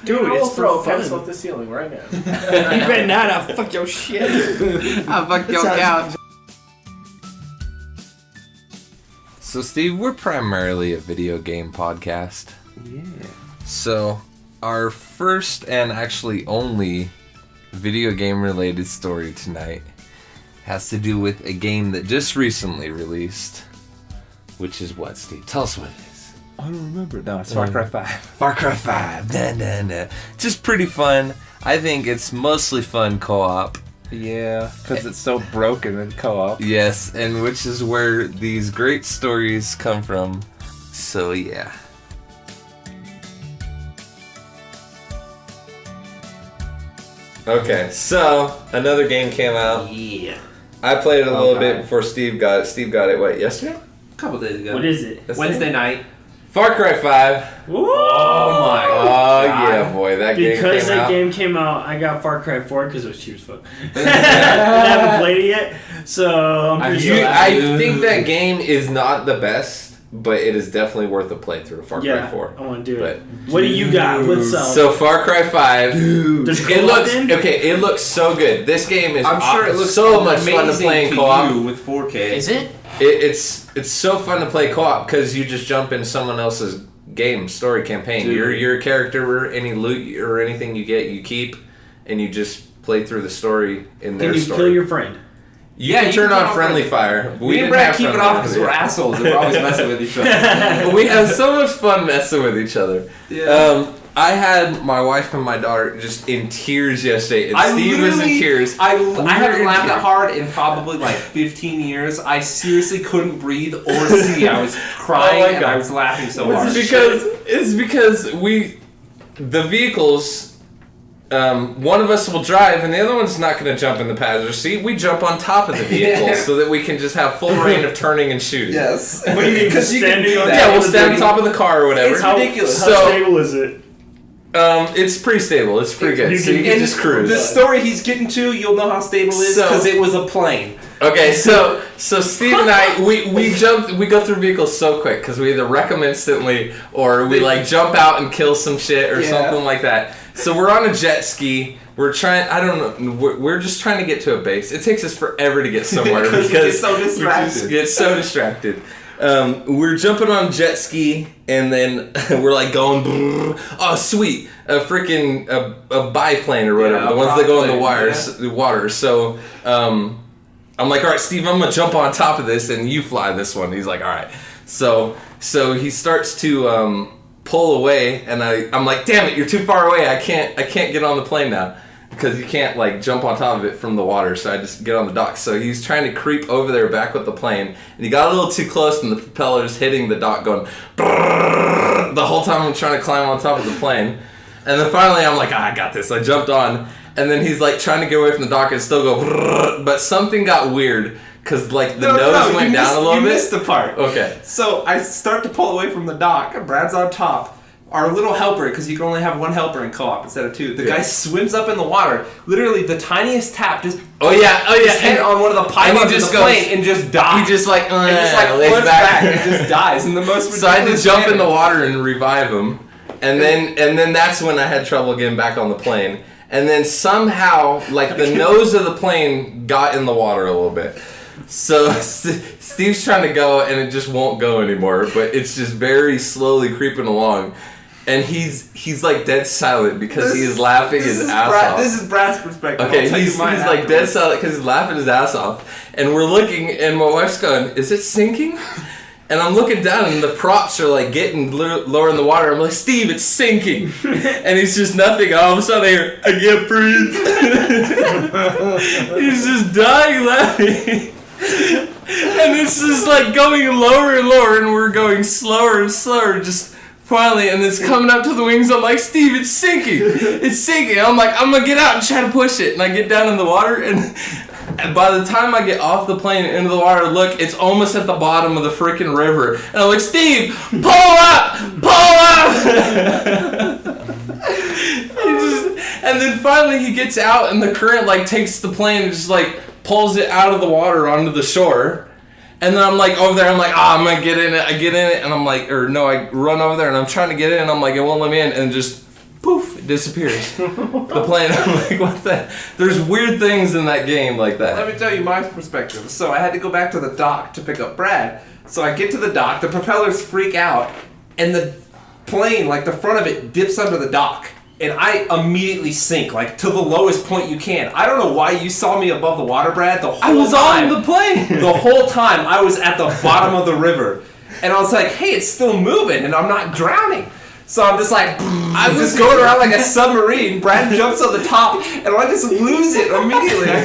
C: Dude,
G: I'll
C: it's
G: throw
C: for
G: a pencil
C: fun.
G: at the ceiling right now.
C: You better not. I'll fuck your shit.
H: Ah, fuck your
C: sounds-
H: couch.
A: So, Steve, we're primarily a video game podcast.
B: Yeah.
A: So, our first and actually only video game related story tonight has to do with a game that just recently released. Which is what, Steve? Tell us what it is.
B: I don't remember. No, it's Far Cry 5.
A: Far Cry 5. Nah, nah, nah. Just pretty fun. I think it's mostly fun co-op.
B: Yeah, because it's so broken in co-op.
A: Yes, and which is where these great stories come from. So, yeah. Okay, so another game came out.
C: Yeah.
A: I played it a little
B: Okay.
A: bit before Steve got it. Steve got it, what, yesterday?
B: A couple days ago.
C: What is it?
B: Wednesday night.
A: Far Cry 5.
C: Woo!
B: Oh my
A: Oh,
B: God.
A: yeah, boy, that game
C: Because
A: came
C: that
A: out.
C: game came out, I got Far Cry 4 because it was cheap as fuck. I haven't played it yet, so I'm pretty
A: You-
C: sure.
A: I think that game is not the best, but it is definitely worth a playthrough, Far Cry
C: Yeah,
A: 4.
C: I want to do
A: But-
C: it. What do you got? What's up?
A: So Far Cry 5,
C: There's
A: it
C: co-op
A: looks
C: in?
A: okay. It looks so good. This game is
B: I'm sure it looks
A: so much fun to
B: amazing
A: play in
B: to
A: co-op.
B: you with 4K.
C: Is it?
A: It's so fun to play co-op because you just jump in someone else's game story campaign.
B: Dude.
A: Your character, any loot or anything you get, you keep, and you just play through the story in their
C: Can you
A: story.
C: kill your friend?
A: You can turn on friendly fire.
B: We and
A: didn't
B: Brad
A: have
B: keep it
A: friendly
B: off because
A: fire.
B: we're assholes and we're always messing with each other.
A: But we had so much fun messing with each other. I had my wife and my daughter just in tears yesterday, and Steve was in
B: literally-
A: tears.
B: I
A: were
B: haven't
A: in
B: laughed that
A: tears.
B: hard in probably like 15 years. I seriously couldn't breathe or see. I was crying
A: Oh my
B: and
A: God.
B: I was laughing so hard.
A: It's because the vehicles. One of us will drive, and the other one's not going to jump in the passenger seat. We jump on top of the vehicle
B: Yeah.
A: so that we can just have full reign of turning and shooting.
B: Yes.
C: What do you mean?
B: Because you can
C: Standing
B: do
C: on
B: that.
A: Yeah, we'll stand on top of the car or whatever.
B: It's ridiculous.
C: How
A: So-
C: stable is it?
A: It's pretty stable. It's pretty good.
C: You
A: So you
C: can-
A: can
B: And
A: just cruise.
B: the story he's getting to, you'll know how stable it is
A: So-
B: because it was a plane.
A: Okay, so Steve and I, we go through vehicles so quick because we either wreck them instantly or we like jump out and kill some shit or
B: Yeah.
A: something like that. So we're on a jet ski. We're trying. I don't know. We're just trying to get to a base. It takes us forever to get somewhere
B: Because
A: because
B: we get so
A: we just
B: distracted.
A: get so distracted. we're jumping on jet ski, and then we're like going. Oh, sweet! A freaking a biplane or whatever,
B: Yeah,
A: the ones that go in the
B: plane,
A: the water. So I'm like, all right, Steve, I'm gonna jump on top of this, and you fly this one. He's like, all right. So he starts to pull away, and I'm like, damn it, you're too far away. I can't get on the plane now. Because you can't like jump on top of it from the water, so I just get on the dock. So he's trying to creep over there back with the plane, and he got a little too close, and the propeller's hitting the dock, going brrrr, the whole time I'm trying to climb on top of the plane. And then finally I'm like, I got this. I jumped on, and then he's like trying to get away from the dock and still go brrrr, but something got weird because like the nose went down a little bit.
B: You missed the part.
A: Okay.
B: So I start to pull away from the dock, and Brad's on top. Our little helper, because you can only have one helper in co-op instead of two. The guy swims up in the water, literally the tiniest tap, just his head on one of the pylons of the plane and just dies.
A: He just like
B: floats back and just dies. And the most
A: so I had to
B: ridiculous
A: jump in the
B: manner.
A: water and revive him, and then that's when I had trouble getting back on the plane. And then somehow, like the nose of the plane got in the water a little bit. So Steve's trying to go, and it just won't go anymore. But it's just very slowly creeping along. And he's like dead silent because he is laughing his ass off.
B: This is Brad's perspective.
A: Okay, he's like dead silent because he's laughing his ass off. And we're looking, and my wife's going, is it sinking? And I'm looking down, and the props are like getting lower in the water. I'm like, Steve, it's sinking. And he's just nothing. And all of a sudden I hear, I can't breathe. He's just dying laughing. And it's just like going lower and lower, and we're going slower and slower, just finally, and it's coming up to the wings. I'm like, Steve, it's sinking. It's sinking. I'm like, I'm going to get out and try to push it. And I get down in the water, and by the time I get off the plane and into the water, look, it's almost at the bottom of the freaking river. And I'm like, Steve, pull up! Pull up! And then finally he gets out, and the current like takes the plane and just like pulls it out of the water onto the shore. And then I'm like over there, I'm like, I'm gonna get in it. I get in it, and I'm like, I run over there, and I'm trying to get in, and I'm like, it won't let me in, and just poof, it disappears. The plane. I'm like, what the? There's weird things in that game like that.
B: Let me tell you my perspective. So I had to go back to the dock to pick up Brad. So I get to the dock, the propellers freak out, and the plane, like the front of it, dips under the dock. And I immediately sink, like, to the lowest point you can. I don't know why you saw me above the water, Brad, the whole time.
A: I was on the plane!
B: The whole time, I was at the bottom of the river. And I was like, hey, it's still moving, and I'm not drowning. So I'm just like, I was going around like a submarine. Brad jumps on the top, and I just lose it immediately. I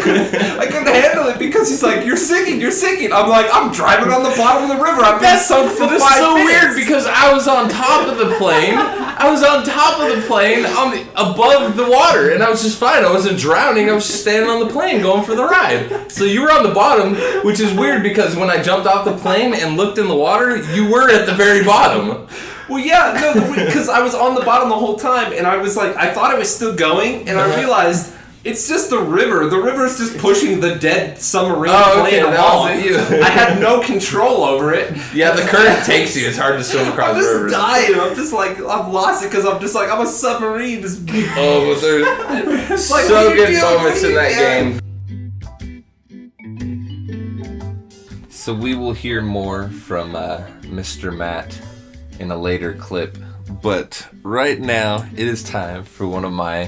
B: couldn't handle it because he's like, you're sinking. I'm like, I'm driving on the bottom of the river. I've been sunk for 5 minutes.
A: That's so weird because I was on top of the plane. Above the water, and I was just fine. I wasn't drowning. I was just standing on the plane going for the ride. So you were on the bottom, which is weird because when I jumped off the plane and looked in the water, you were at the very bottom.
B: Well, yeah, no, because I was on the bottom the whole time, and I was like, I thought it was still going, and I realized it's just the river. The river's just pushing the dead submarine plane along. I had no control over it.
A: Yeah, the current takes you. It's hard to swim across the river.
B: I'm just dying. I'm just like, I've lost it because I'm just like, I'm a submarine. Just
A: oh, but there's
B: like,
A: so good moments in that game. So we will hear more from Mr. Matt in a later clip, but right now it is time for one of my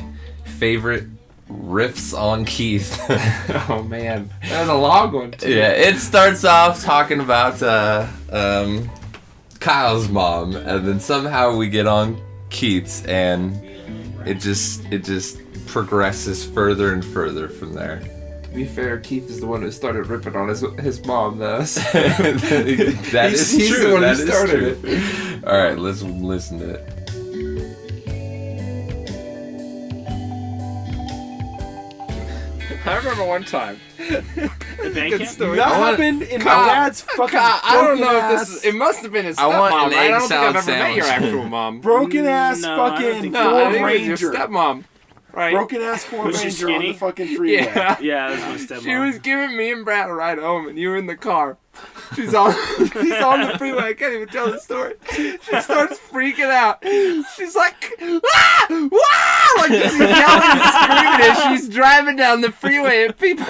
A: favorite riffs on Keith.
B: Oh man, that was a long one too.
A: Yeah, it starts off talking about Kyle's mom, and then somehow we get on Keith's, and it just progresses further and further from there.
B: To be fair, Keith is the one who started ripping on his mom, though.
A: He's the one who started it. All right, let's listen to it.
B: I remember one time.
C: Good
B: story.
E: That happened in my dad's fucking
B: I don't know
E: broken
B: if this is... It must have been his
A: I want
B: stepmom.
A: an
B: I don't
A: egg
B: think I've
A: salad
B: ever met your
A: sandwich.
B: actual mom.
E: broken ass
C: No, I don't
E: fucking
C: think
B: No, I
E: Ford
B: think it was your
E: Ranger.
B: stepmom. right?
E: Broken ass Ford
C: Was she
E: Ranger on the
C: skinny?
E: fucking freeway.
B: Yeah.
C: Yeah, that's my stepmom.
B: She was giving me and Brad a ride home, and you were in the car. She's on the freeway. I can't even tell the story. She starts freaking out. She's like, ah! Wah! Like just yelling and screaming as she's driving down the freeway, and people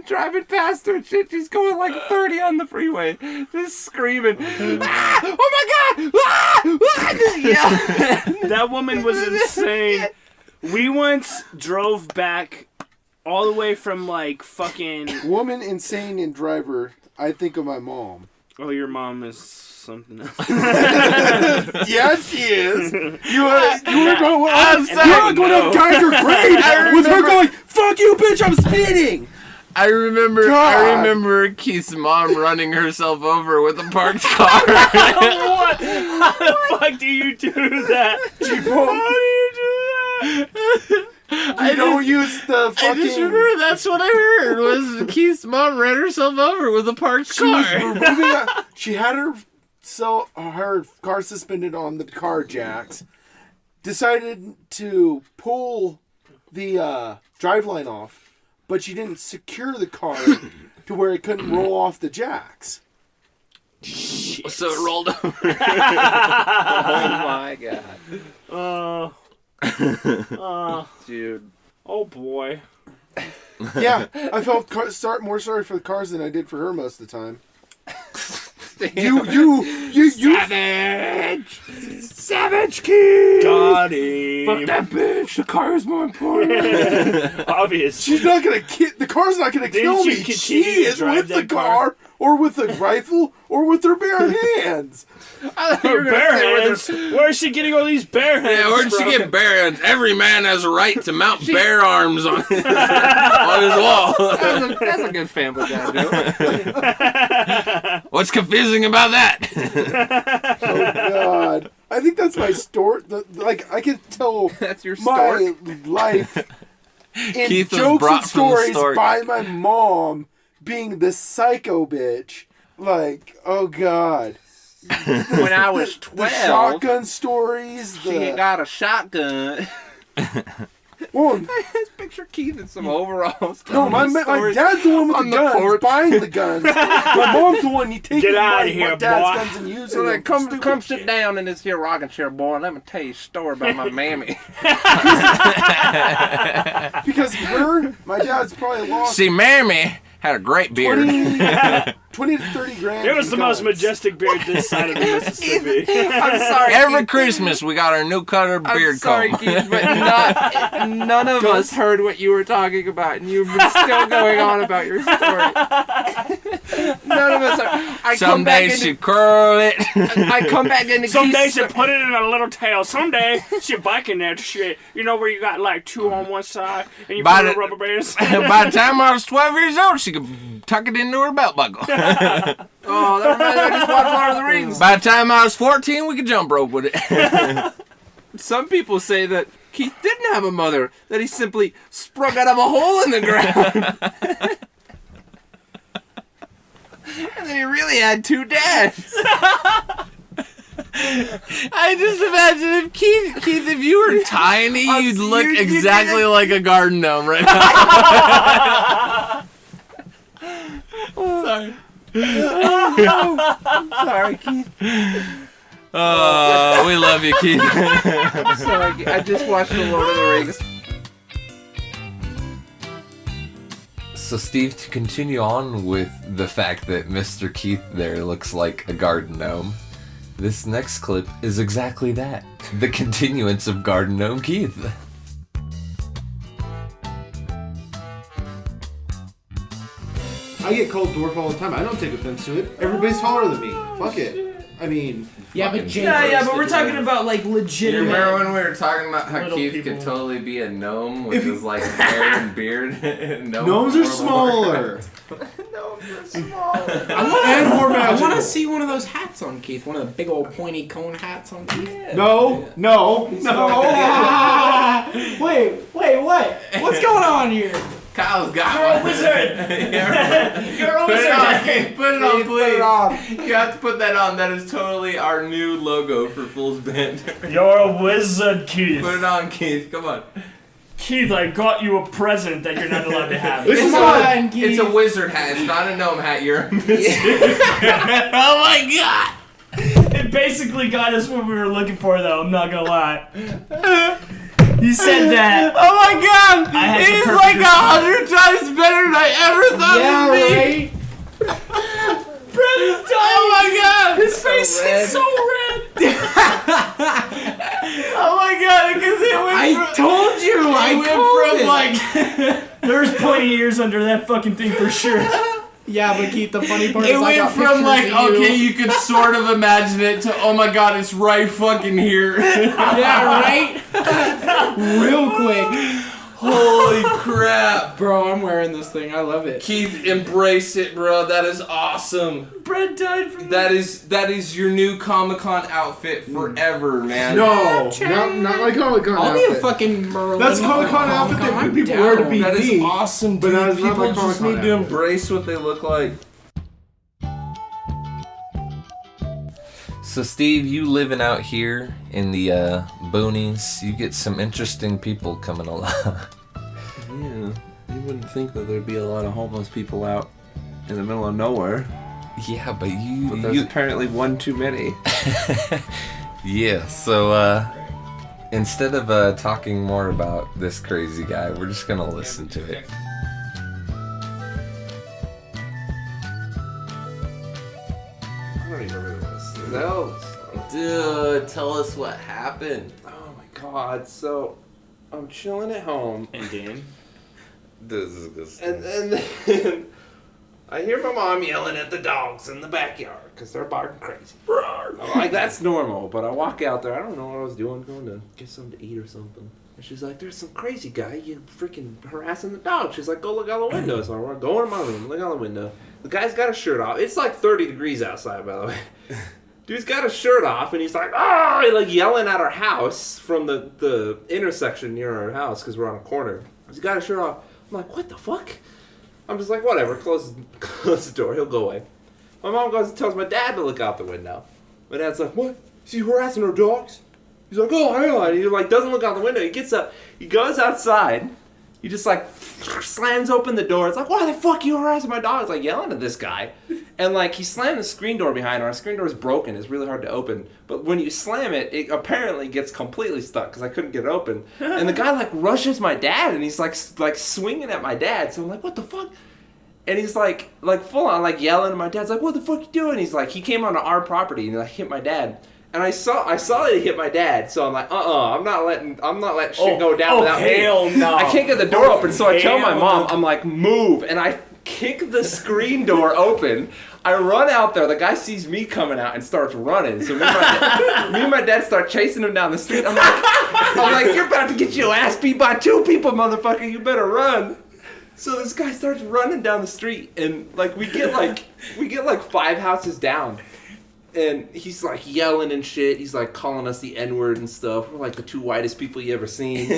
B: driving past her and shit. She's going like 30 on the freeway, just screaming, ah! Oh my god! Ah! Ah! Just yelling.
C: That woman was insane. We once drove back all the way from like fucking.
E: Woman, insane, and driver. I think of my mom.
C: Oh, your mom is something else.
E: Yeah, she is. You were going.
A: I'm sorry.
E: You were going up Tiger Grade with her going, "Fuck you, bitch! I'm speeding."
A: I remember Keith's mom running herself over with a parked car.
C: What? How the fuck do you do that?
E: She
C: How do you do that?
E: I don't use the fucking.
A: I just remember that's what I heard was Keith's mom ran herself over with a parked
E: She was
A: car.
E: removing. She had her car suspended on the car jacks. Decided to pull the driveline off, but she didn't secure the car to where it couldn't roll off the jacks.
A: So it rolled over.
B: Oh my god, dude.
C: Oh boy.
E: Yeah, I felt more sorry for the cars than I did for her most of the time. You
B: Savage kid.
C: Got him.
B: Fuck that bitch. The car is more important.
C: Obviously.
E: She's not gonna the car's not gonna kill
C: she
E: me.
C: continue
E: She
C: to
E: is
C: drive
E: with the
C: that car?
E: car, or with the rifle, or with her bare hands.
C: Her bare hands. Where is she getting all these bare hands?
A: Yeah, where'd she
C: from?
A: get bare hands? Every man has a right to mount bare arms on his wall.
B: That's a good Family Guy joke.
A: What's confusing about that?
E: Oh God, I think that's my story. Like I could tell
B: That's your
E: my
B: story.
E: life in
A: Keith was
E: jokes
A: brought
E: and
A: from the
E: stories
A: stork.
E: by my mom being the psycho bitch. Like, oh God,
B: When I was
E: the
B: 12,
E: shotgun stories.
B: she got a shotgun.
E: Well,
B: Just picture Keith in some overalls.
E: no, my
B: stories.
E: dad's the one with
B: on
E: the
B: the
E: guns,
B: porch.
E: buying the guns. My mom's the one you take
C: Get
E: my
C: outta here,
E: dad's
C: boy.
E: guns and using
B: So
E: them.
B: like, come sit down in this here rocking chair, boy. Let me tell you a story about my mammy.
E: Because my dad's probably lost
A: See, Mammy had a great beard.
E: 20 to 30 grand.
C: It was
E: in
C: the most
E: guns.
C: majestic beard this side of the Mississippi.
B: I'm sorry.
A: Every Christmas, we got our new color beard
B: I'm sorry,
A: comb.
B: Keith, but none of us heard what you were talking about, and you've been still going on about your story. None of us are.
A: Someday she curl it.
B: I come back into
C: Someday
B: Keith's
C: she put it in a little tail. Someday she biking that shit. You know where you got like two on one side and you
A: By
C: put
A: the-
C: a rubber bands.
A: By the time I was 12 years old, she could tuck it into her belt buckle.
B: Oh, that reminds me, I just watched Lord of the Rings.
A: By the time I was 14, we could jump rope with it.
B: Some people say that Keith didn't have a mother, that he simply sprung out of a hole in the ground. And then he really had two dads.
A: I just imagine if Keith, if you were tiny, you'd look exactly like a garden gnome right now. Sorry.
B: Sorry, Keith.
A: Oh, we love you, Keith.
B: Sorry, I just watched the Lord of the Rings.
A: So, Steve, to continue on with the fact that Mr. Keith there looks like a garden gnome, this next clip is exactly that. The continuance of Garden Gnome Keith.
E: I get called dwarf all the time. I don't take offense to it. Everybody's taller than me. Fuck it. I mean,
F: Yeah, but Jake.
C: Yeah, but we're talking about like
A: You
C: legitimate.
A: remember when we were talking about how
C: Little
A: Keith
C: people.
A: could totally be a gnome with his like hair and beard?
E: gnomes are smaller.
B: And more
F: I
B: magical.
F: want to see one of those hats on Keith. One of the big old pointy cone hats on Keith.
E: No.
F: Wait, what? What's going on here?
A: Kyle's got
C: You're a
A: one.
C: wizard. You're a
A: Put it on,
C: wizard.
A: Keith. Put it on,
B: Keith,
A: please.
B: put it on.
A: You have to put that on. That is totally our new logo for Fool's Banter.
C: You're a wizard, Keith.
A: Put it on, Keith. Come on.
C: Keith, I got you a present that you're not allowed to have.
H: It's a wizard hat. It's not a gnome hat. You're. Oh my god!
C: It basically got us what we were looking for, though. I'm not gonna lie. You said that.
H: Oh my god!
C: I had
H: It
C: to
H: is
C: purchase
H: like 100 times better than I ever thought
F: Yeah,
H: it would be.
F: right?
C: Brennan's dying.
H: Oh my god!
C: His face is so red.
H: Oh my god! Because it went
F: I told you. I
H: went from like.
C: There's pointy ears under that fucking thing for sure.
F: Yeah, but Keith, the funny part
H: It
F: is I
H: went
F: got
H: from
F: pictures
H: like,
F: of you.
H: okay, you could sort of imagine it to, oh my god, it's right fucking here.
F: Yeah, right? Real quick.
H: Holy crap.
F: Bro, I'm wearing this thing. I love it.
H: Keith, embrace it, bro. That is awesome.
C: Brett died from
H: That is your new Comic-Con outfit forever, man.
E: No, not like Comic-Con
F: I'll be a
E: outfit.
F: fucking Merlin.
E: That's Comic-Con outfit that
F: I'm
E: people
F: down.
E: wear to be
H: That is
E: me.
H: awesome,
E: But
H: dude.
E: that is not
H: People
E: my
H: just
E: Comic-Con
H: need to
E: outfit.
H: embrace what they look like.
A: So Steve, you living out here in the boonies, you get some interesting people coming along.
B: Yeah, you wouldn't think that there'd be a lot of homeless people out in the middle of nowhere.
A: Yeah, but
B: But there's apparently one too many.
A: Yeah, so instead of talking more about this crazy guy, we're just gonna listen to it.
B: I don't even remember this.
H: No. Dude, tell us what happened.
B: Oh my god, so I'm chilling at home.
C: And Dan?
A: This is good.
B: And then I hear my mom yelling at the dogs in the backyard because they're barking crazy. I'm like, that's normal. But I walk out there. I don't know what I was doing, going to get something to eat or something. And she's like, there's some crazy guy. You freaking harassing the dog. She's like, go look out the window. So I go in my room, look out the window. The guy's got a shirt off. It's like 30 degrees outside, by the way. Dude's got his shirt off, and he's like, ah, like yelling at our house from the intersection near our house because we're on a corner. He's got his shirt off. I'm like, what the fuck? I'm just like, whatever, close the door, he'll go away. My mom goes and tells my dad to look out the window. My dad's like, what? Is he harassing our dogs? He's like, oh, hang on. He like doesn't look out the window. He gets up, he goes outside, he just like slams open the door. It's like, why the fuck you harassing my dogs? Like yelling at this guy. And like he slammed the screen door behind her. Our screen door is broken. It's really hard to open. But when you slam it, it apparently gets completely stuck because I couldn't get it open. And the guy like rushes my dad and he's like swinging at my dad. So I'm like, what the fuck? And he's like full on like yelling. And my dad's like, what the fuck you doing? He's like, he came onto our property and he like hit my dad. And I saw that he hit my dad, so I'm like, I'm not letting shit go down without me.
C: Hell no.
B: I can't get the door open, so I tell my
C: Hell
B: mom,
C: no.
B: I'm like, move, and I kick the screen door open. I run out there. The guy sees me coming out and starts running. So me and my dad start chasing him down the street. I'm like, you're about to get your ass beat by two people, motherfucker. You better run. So this guy starts running down the street, and like we get like 5 houses down. And he's like yelling and shit. He's like calling us the N-word and stuff. We're like the 2 whitest people you ever seen.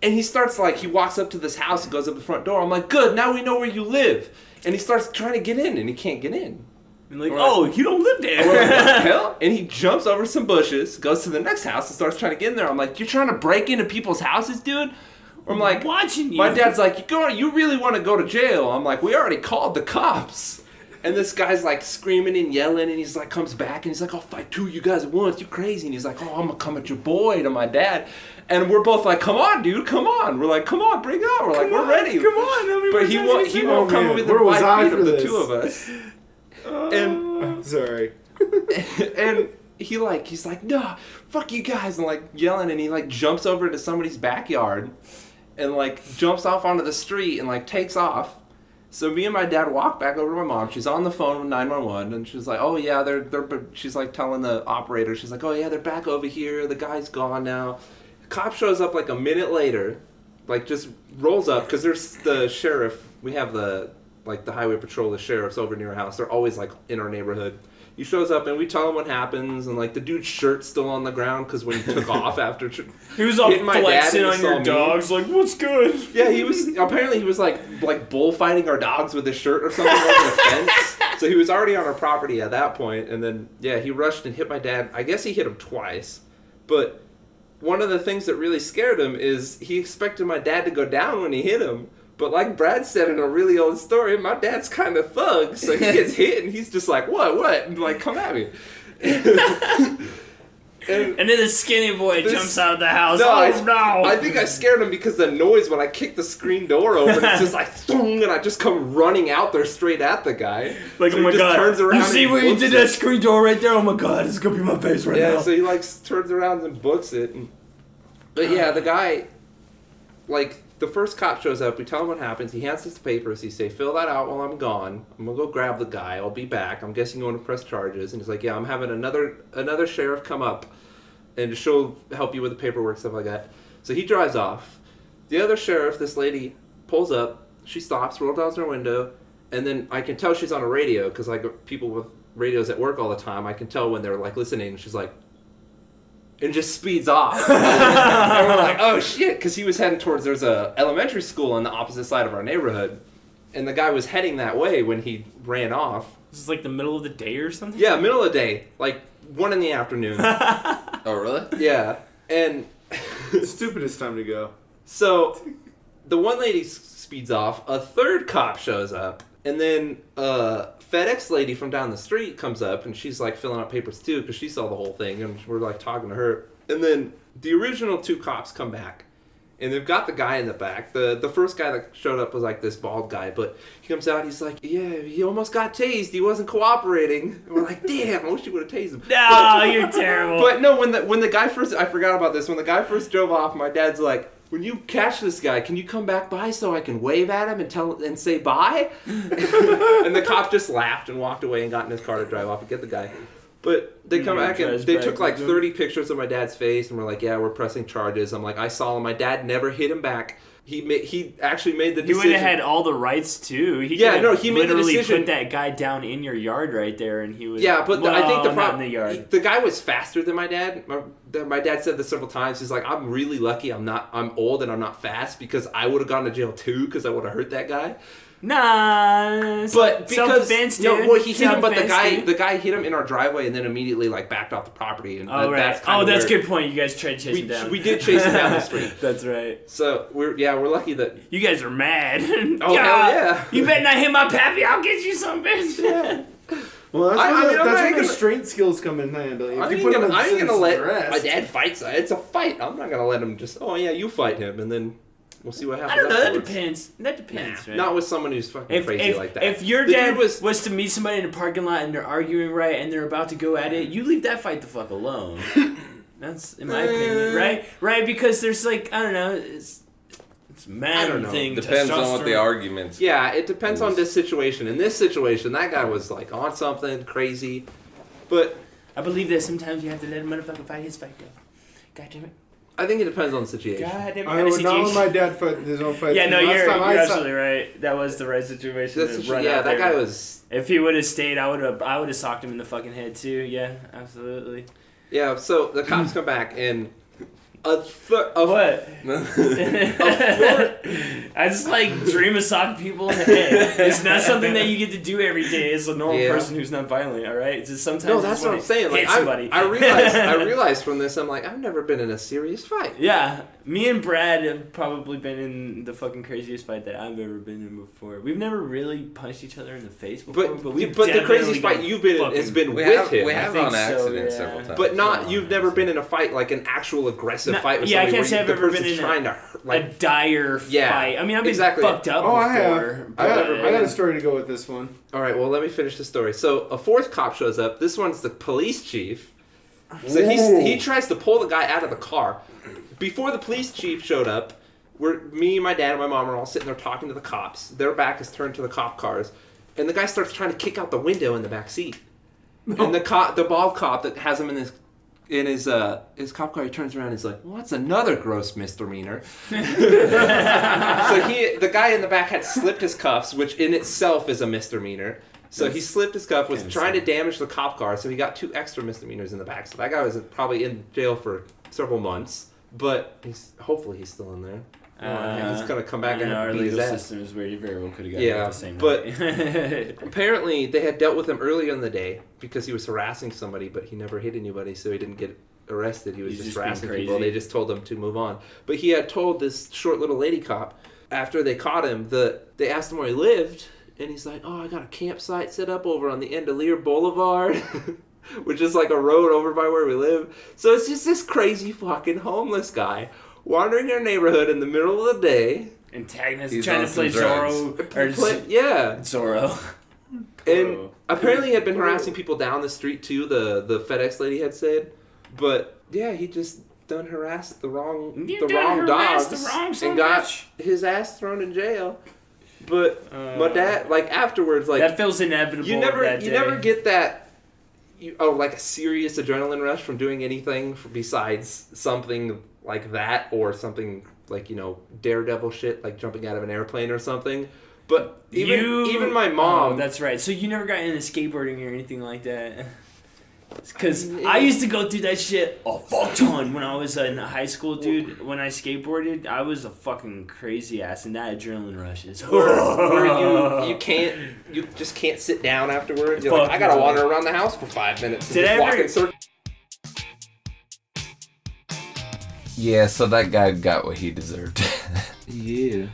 B: And he starts like, he walks up to this house and goes up the front door. I'm like, good, now we know where you live. And he starts trying to get in and he can't get in.
C: And like, oh, you don't live there.
B: We're like, what the hell? And he jumps over some bushes, goes to the next house and starts trying to get in there. I'm like, you're trying to break into people's houses, dude? Or I'm like,
C: watching you.
B: My dad's like, you really want to go to jail? I'm like, we already called the cops. And this guy's like screaming and yelling, and he's like comes back and he's like, I'll fight 2 of you guys at once. You crazy? And he's like, oh, I'm gonna come at your boy to my dad. And we're both like, come on, dude, come on. We're like, come on, bring it on. We're like, we're ready.
C: Come on.
B: But he won't come
E: man,
B: within
E: where was
B: 5
E: I
B: feet
E: for
B: of the
E: this?
B: 2 of us. And
E: I'm sorry.
B: and he's like, no, fuck you guys, and like yelling, and he like jumps over to somebody's backyard and like jumps off onto the street and like takes off. So me and my dad walk back over to my mom. She's on the phone with 911, and she's like, oh yeah, they're she's like telling the operator, she's like, oh yeah, they're back over here, the guy's gone now. The cop shows up like a minute later, like just rolls up, because there's the sheriff, we have the highway patrol, the sheriff's over near our house, they're always like in our neighborhood. He shows up and we tell him what happens, and like the dude's shirt's still on the ground because when he took off after
C: He was all
B: hitting my dad
C: flexing
B: and he
C: on
B: saw
C: your
B: me.
C: dogs, like, what's good?
B: Yeah, he was like bullfighting our dogs with his shirt or something over the fence. So he was already on our property at that point, and then yeah, he rushed and hit my dad. I guess he hit him twice, but one of the things that really scared him is he expected my dad to go down when he hit him. But like Brad said in a really old story, my dad's kind of thug, so he gets hit and he's just like, what? And like, come at me.
C: And then the skinny boy jumps out of the house.
B: No,
C: No!
B: I think I scared him because the noise when I kicked the screen door open, it's just like, thong, and I just come running out there straight at the guy.
C: Like,
B: so
C: oh my
B: he just
C: god,
B: turns around
C: you see
B: and
C: where you
B: books
C: did
B: it.
C: that screen door right there? Oh my god, it's gonna be my face right now.
B: Yeah, so he like turns around and books it. But yeah, the guy, like, the first cop shows up, we tell him what happens, he hands us the papers, he say, fill that out while I'm gone, I'm gonna go grab the guy, I'll be back, I'm guessing you want to press charges. And he's like, yeah, I'm having another sheriff come up and she'll help you with the paperwork, stuff like that. So he drives off. The other sheriff, this lady, pulls up, she stops, rolls down her window, and then I can tell she's on a radio, because like people with radios at work all the time, I can tell when they're like listening, she's like, and just speeds off. And we're like, oh shit, because he was heading towards, there's a elementary school on the opposite side of our neighborhood, and the guy was heading that way when he ran off.
C: This is like the middle of the day or something?
B: Yeah, middle of the day, like 1 in the afternoon.
A: Oh, really?
B: Yeah, and
E: Stupidest time to go.
B: so the one lady speeds off, a third cop shows up, and then FedEx lady from down the street comes up, and she's like filling out papers too, because she saw the whole thing, and we're like talking to her. And then the original 2 cops come back, and they've got the guy in the back. The first guy that showed up was like this bald guy, but he comes out, he's like, yeah, he almost got tased, he wasn't cooperating. And we're like, damn, I wish you would have tased him.
C: No, you're terrible.
B: But no, when the guy first, I forgot about this, when the guy first drove off, my dad's like, when you catch this guy, can you come back by so I can wave at him and say bye? And the cop just laughed and walked away and got in his car to drive off and get the guy. But they come back and they took like 30 pictures of my dad's face, and we're like, yeah, we're pressing charges. I'm like, I saw him. My dad never hit him back. He actually made the decision.
C: He would have had all the rights too. He
B: Yeah,
C: could
B: no,
C: have
B: he made the
C: literally
B: decision.
C: put that guy down in your yard right there, and he would.
B: Yeah, but I think the
C: not
B: problem,
C: in the yard.
B: the guy was faster than my dad. My dad said this several times. He's like, I'm really lucky. I'm old and I'm not fast, because I would have gone to jail too, because I would have hurt that guy.
C: Nah,
B: But because
C: self-defense, dude.
B: no, well, he hit him, but
C: Self-defense,
B: the guy hit him in our driveway and then immediately like backed off the property. And
C: Oh, right.
B: that's kind of
C: that's a
B: where
C: good point. You guys tried to chase him down.
B: we did chase him down the street.
C: That's right.
B: So we're lucky that.
C: You guys are mad.
B: Oh, hell yeah.
C: You better not hit my pappy. I'll get you some, bitch.
B: Yeah.
E: Well, that's
B: I mean, I'm not
E: when the
B: gonna-
E: strength skills come in handy.
B: I
E: If you
B: ain't
E: put him
B: gonna,
E: in
B: I ain't gonna let
E: rest.
B: my dad fight. It's a fight. I'm not gonna let him just. Oh yeah, you fight him, and then we'll see what happens.
C: I don't know. That
B: afterwards.
C: depends. That depends. right?
B: Not with someone who's fucking
C: If,
B: crazy like that.
C: if your
B: The
C: dad
B: dude
C: was to meet somebody in a parking lot and they're arguing right and they're about to go at it, you leave that fight the fuck alone. That's in my opinion, right? Right? Because there's like, I don't know, it's man
B: I don't know.
C: thing.
A: Depends on what the
C: testosterone.
A: arguments.
B: Yeah, it depends on this situation. In this situation, that guy was like on something crazy, but
C: I believe that sometimes you have to let a motherfucker fight his fight though. God damn it.
B: I think it depends on the situation.
C: God damn it.
E: I would not let
C: situation.
E: my dad fight his own fight.
C: Yeah, no,
E: Last
C: you're
E: time I saw-
C: absolutely right. That was the right situation.
B: That's
C: to run
B: yeah,
C: out
B: that
C: there.
B: guy was.
C: If he would have stayed, I would have socked him in the fucking head too. Yeah, absolutely.
B: Yeah, so the cops come back and
C: What? I just like dream of socking people in the head. It's not something that you get to do every day as a normal
B: Yeah.
C: person who's not violent. All right, it's just sometimes.
B: No,
C: you
B: that's
C: just
B: what I'm
C: wanna
B: saying. Like
C: hit somebody.
B: I realized from this, I'm like, I've never been in a serious fight.
C: Yeah, me and Brad have probably been in the fucking craziest fight that I've ever been in before. We've never really punched each other in the face before, but we've
B: the
C: definitely
B: craziest fight
C: got
B: you've been in
C: fucking-
B: has been
A: We
B: with
A: have
B: him.
A: we have
C: think
A: on
C: so,
A: accident
C: yeah.
A: several times.
B: But not, you've never been in a fight, like an actual aggressive
C: No,
B: fight with
C: yeah, I
B: somebody
C: can't say
B: where
C: I've
B: the
C: ever been
B: person's
C: in
B: trying to,
C: a
B: like,
C: dire
B: Yeah,
C: fight. I mean, I've been
B: exactly.
C: fucked up
E: Oh, I have.
C: before.
E: I got
C: but-
E: a story to go with this one.
B: all right, well, let me finish the story. So a fourth cop shows up. This one's the police chief. So he tries to pull the guy out of the car. Before the police chief showed up, me, my dad, and my mom are all sitting there talking to the cops. Their back is turned to the cop cars, and the guy starts trying to kick out the window in the back seat. And the bald cop that has him in his cop car, he turns around and he's like, well, that's another gross misdemeanor. So the guy in the back had slipped his cuffs, which in itself is a misdemeanor. So he slipped his cuff, was trying to damage the cop car, so he got 2 extra misdemeanors in the back. So that guy was probably in jail for several months, but hopefully he's still in there. He's gonna come back and
C: our
B: beat his
C: legal
B: ass.
C: system is where you very well could have got
B: Yeah,
C: it at the same
B: but-
C: night.
B: Apparently, they had dealt with him earlier in the day because he was harassing somebody, but he never hit anybody, so he didn't get arrested. He was
C: He's
B: just
C: just being
B: harassing
C: crazy.
B: people. They just told him to move on. But he had told this short little lady cop after they caught him they asked him where he lived, and he's like, "Oh, I got a campsite set up over on the Endelier Boulevard." Which is like a road over by where we live. So it's just this crazy fucking homeless guy wandering our neighborhood in the middle of the day.
C: Antagonist
A: He's
C: trying
A: on
C: to play
A: some
C: Zorro or
B: Yeah.
C: Zorro.
B: And apparently he had been harassing people down the street too, the FedEx lady had said. But yeah, he just done harassed the wrong dogs and got his ass thrown in jail. But my dad, like afterwards, like
C: that feels inevitable.
B: you never get that. Like a serious adrenaline rush from doing anything besides something like that, or something like, daredevil shit, like jumping out of an airplane or something. But even my mom...
C: Oh, that's right. So you never got into skateboarding or anything like that? Because I used to go through that shit a fuck ton when I was in high school, dude. When I skateboarded, I was a fucking crazy ass, and that adrenaline rush is
B: where you just can't sit down afterwards. You're like, I gotta wander around the house for 5 minutes and walk in circles.
A: Yeah, so that guy got what he deserved.
B: Yeah.